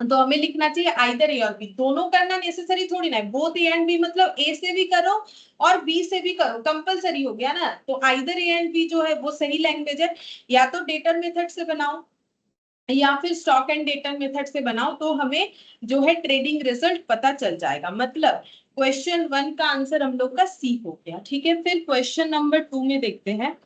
तो हमें लिखना चाहिए आइदर ए और बी। दोनों करना नेसेसरी थोड़ी ना है, बोथ ए एंड बी मतलब ए से भी करो और बी से भी करो, कंपलसरी हो गया ना। तो आइदर ए एंड बी जो है वो सही लैंग्वेज है। या तो डेटर मेथड से बनाओ या फिर स्टॉक एंड डेटर मेथड से बनाओ, तो हमें जो है ट्रेडिंग रिजल्ट पता चल जाएगा। मतलब क्वेश्चन 1 का आंसर हम लोग का सी हो गया, ठीक है। फिर क्वेश्चन नंबर 2 में देखते हैं,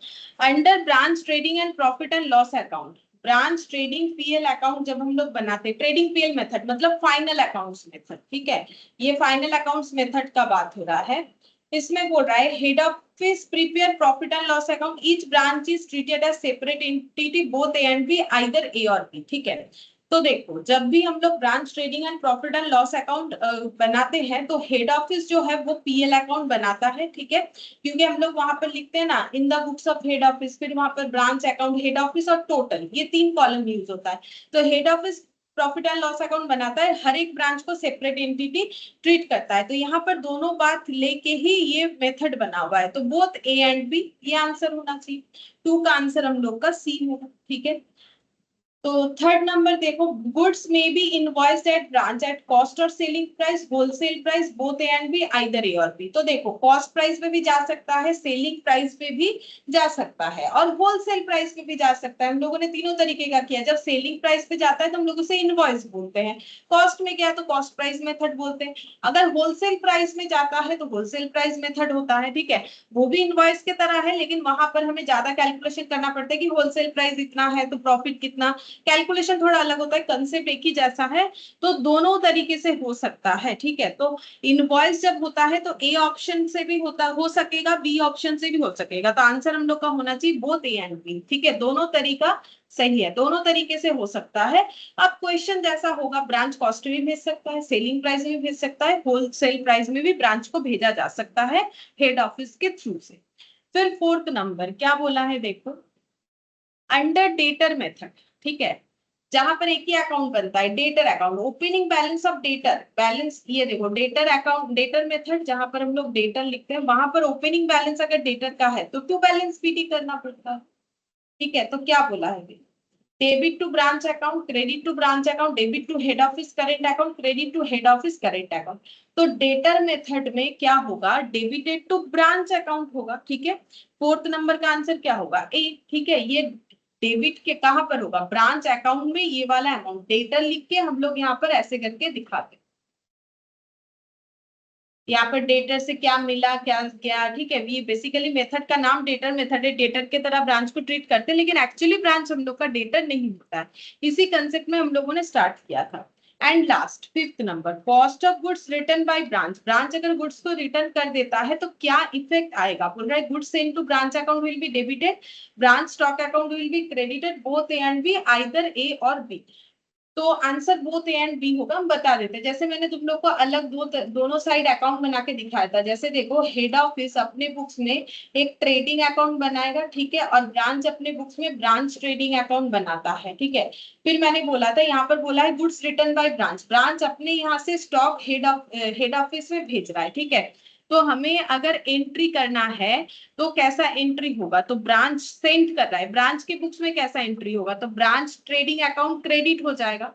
under branch trading and profit and loss account. Branch trading PL account जब हम लोग बनाते हैं, ट्रेडिंग पीएल मेथड मतलब फाइनल अकाउंट्स मेथड, ठीक है। ये फाइनल अकाउंट्स मेथड का बात हो रहा है। इसमें बोल रहा है head office prepare profit and loss account, each branch is treated as separate entity, both A and B, either A और बी, ठीक है। तो देखो, जब भी हम लोग branch trading and profit and loss account बनाते हैं, तो हेड ऑफिस जो है वो पीएल अकाउंट बनाता है, ठीक है। क्योंकि हम लोग वहां पर लिखते हैं ना, इन the books of head office, फिर वहां पर ब्रांच अकाउंट, हेड ऑफिस और टोटल, ये 3 कॉलम यूज होता है। तो head office profit and loss account बनाता है, हर एक ब्रांच को सेपरेट एंटिटी ट्रीट करता है। तो यहाँ पर दोनों बात लेके ही ये मेथड बना हुआ है। तो बोथ ए एंड बी, ये आंसर होना चाहिए। 2 का आंसर हम लोग का सी होगा, ठीक है। तो थर्ड नंबर देखो, goods may be invoiced at branch at cost or selling price, wholesale price, both A and B, either A और बी। तो देखो कॉस्ट प्राइस पे भी जा सकता है, सेलिंग प्राइस पे भी जा सकता है और होलसेल प्राइस पे भी जा सकता है। हम लोगों ने तीनों तरीके का किया। जब सेलिंग प्राइस पे जाता है तो हम लोग उसे इनवॉइस बोलते हैं, कॉस्ट में गया तो कॉस्ट प्राइस मेथड बोलते हैं, अगर होलसेल प्राइस में जाता है तो होलसेल प्राइस मेथड होता है, ठीक है। वो भी इनवॉइस के तरह है, लेकिन वहां पर हमें ज्यादा कैलकुलेशन करना पड़ता है कि होलसेल प्राइस इतना है तो प्रॉफिट कितना, कैलकुलेशन थोड़ा अलग होता है, कंसेप्ट एक ही जैसा है। तो दोनों तरीके से हो सकता है, ठीक है। तो इनवॉइस जब होता है तो ए ऑप्शन से भी हो सकेगा, बी ऑप्शन से भी हो सकेगा। तो आंसर हम लोग का होना चाहिए बोथ ए एंड बी, ठीक है। दोनों तरीका सही है, दोनों तरीके से हो सकता है। अब क्वेश्चन जैसा होगा, ब्रांच कॉस्ट में भी भेज सकता है, सेलिंग प्राइस में भी भेज सकता है, होलसेल प्राइस में भी ब्रांच को भेजा जा सकता है हेड ऑफिस के थ्रू से। फिर फोर्थ नंबर क्या बोला है देखो, अंडर डेटर मेथड, ठीक है, जहां पर एक ही अकाउंट बनता है, debtor account, opening balance of debtor balance, ये देखो डेटर अकाउंट, डेटर मेथड जहां पर हम लोग डेटर लिखते हैं, वहां पर ओपनिंग बैलेंस अगर डेटर का है तो टू बैलेंस पीटी करना पड़ता है, ठीक है। तो क्या बोला है, debit to branch account, credit to branch account, debit to head office current account, credit to head office current account. तो डेटर मेथड में क्या होगा, डेबिटेड टू ब्रांच अकाउंट होगा, ठीक है। फोर्थ नंबर का आंसर क्या होगा, ए, ठीक है। ये डेबिट के कहां पर होगा, ब्रांच अकाउंट में, ये वाला अमाउंट डेटर लिख के हम लोग यहाँ पर ऐसे करके दिखाते, यहाँ पर डेटर से क्या मिला क्या क्या, ठीक है। ये बेसिकली मेथड का नाम डेटर मेथड है, डेटर के तरह ब्रांच को ट्रीट करते हैं, लेकिन एक्चुअली ब्रांच हम लोग का डेटर नहीं होता है। इसी कंसेप्ट में हम लोगों ने स्टार्ट किया था। And last fifth number, cost of goods return by branch, branch अगर गुड्स को रिटर्न कर देता है तो क्या इफेक्ट आएगा, बोल रहा है goods send to branch account will be debited, branch stock account will be credited, both A and B, either A और बी। तो answer both A and B होगा, हम बता देते हैं। जैसे मैंने तुम लोग को अलग दोनों साइड अकाउंट बना के दिखाया था। जैसे देखो हेड ऑफिस अपने बुक्स में एक ट्रेडिंग अकाउंट बनाएगा, ठीक है, और ब्रांच अपने बुक्स में ब्रांच ट्रेडिंग अकाउंट बनाता है, ठीक है। फिर मैंने बोला था यहाँ पर बोला है goods return by branch, branch अपने यहाँ से स्टॉक हेड ऑफिस में भेज रहा है, ठीक है। तो हमें अगर एंट्री करना है तो कैसा एंट्री होगा, तो ब्रांच सेंड कर रहा है, ब्रांच के बुक्स में कैसा एंट्री होगा, तो ब्रांच ट्रेडिंग अकाउंट क्रेडिट हो जाएगा,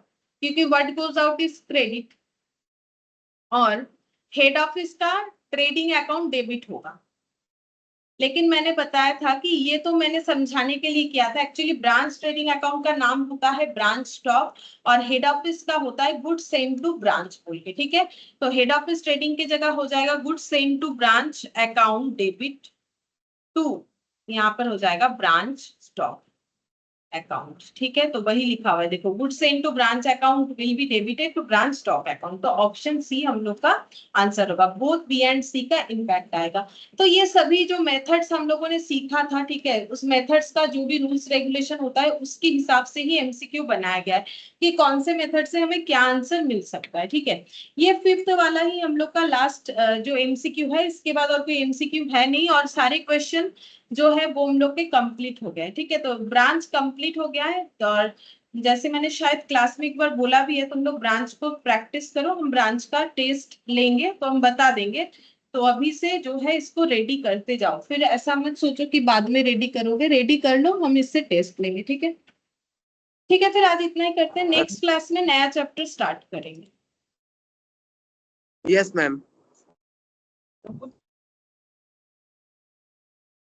क्योंकि what goes out is credit, और हेड ऑफिस का ट्रेडिंग अकाउंट डेबिट होगा। लेकिन मैंने बताया था कि ये तो मैंने समझाने के लिए किया था, एक्चुअली ब्रांच ट्रेडिंग अकाउंट का नाम होता है ब्रांच स्टॉक, और हेड ऑफिस का होता है गुड्स सेंड टू ब्रांच बोल के, ठीक है। तो हेड ऑफिस ट्रेडिंग की जगह हो जाएगा goods send to branch account debit to, यहाँ पर हो जाएगा ब्रांच स्टॉक अकाउंट, ठीक है। तो वही लिखा हुआ है देखो, goods send to branch account will be debited to branch stock account. तो ऑप्शन सी हम लोग का आंसर होगा, बोथ बी एंड सी का इम्पैक्ट आएगा। तो ये सभी जो मेथड्स हम लोगों ने सीखा था, ठीक है, उस मेथड्स का जो भी रूल्स रेगुलेशन होता है उसके हिसाब से ही एमसीक्यू बनाया गया है कि कौन से मेथड से हमें क्या आंसर मिल सकता है, ठीक है। ये फिफ्थ वाला ही हम लोग का लास्ट जो एमसीक्यू है, इसके बाद और कोई एमसीक्यू है नहीं, और सारे क्वेश्चन जो है वो हम लोग के कंप्लीट हो गए, ठीक है। तो ब्रांच कंप्लीट हो गया है, और जैसे मैंने शायद क्लास में एक बार बोला भी है, तुम लोग ब्रांच को प्रैक्टिस करो, हम ब्रांच का टेस्ट लेंगे तो हम बता देंगे। तो अभी से जो है इसको रेडी करते जाओ, फिर ऐसा मत सोचो कि बाद में रेडी करोगे, रेडी कर लो, हम इससे टेस्ट लेंगे, ठीक है। ठीक है, फिर आज इतना ही करते हैं, नेक्स्ट क्लास में नया चैप्टर स्टार्ट करेंगे। Yes ma'am.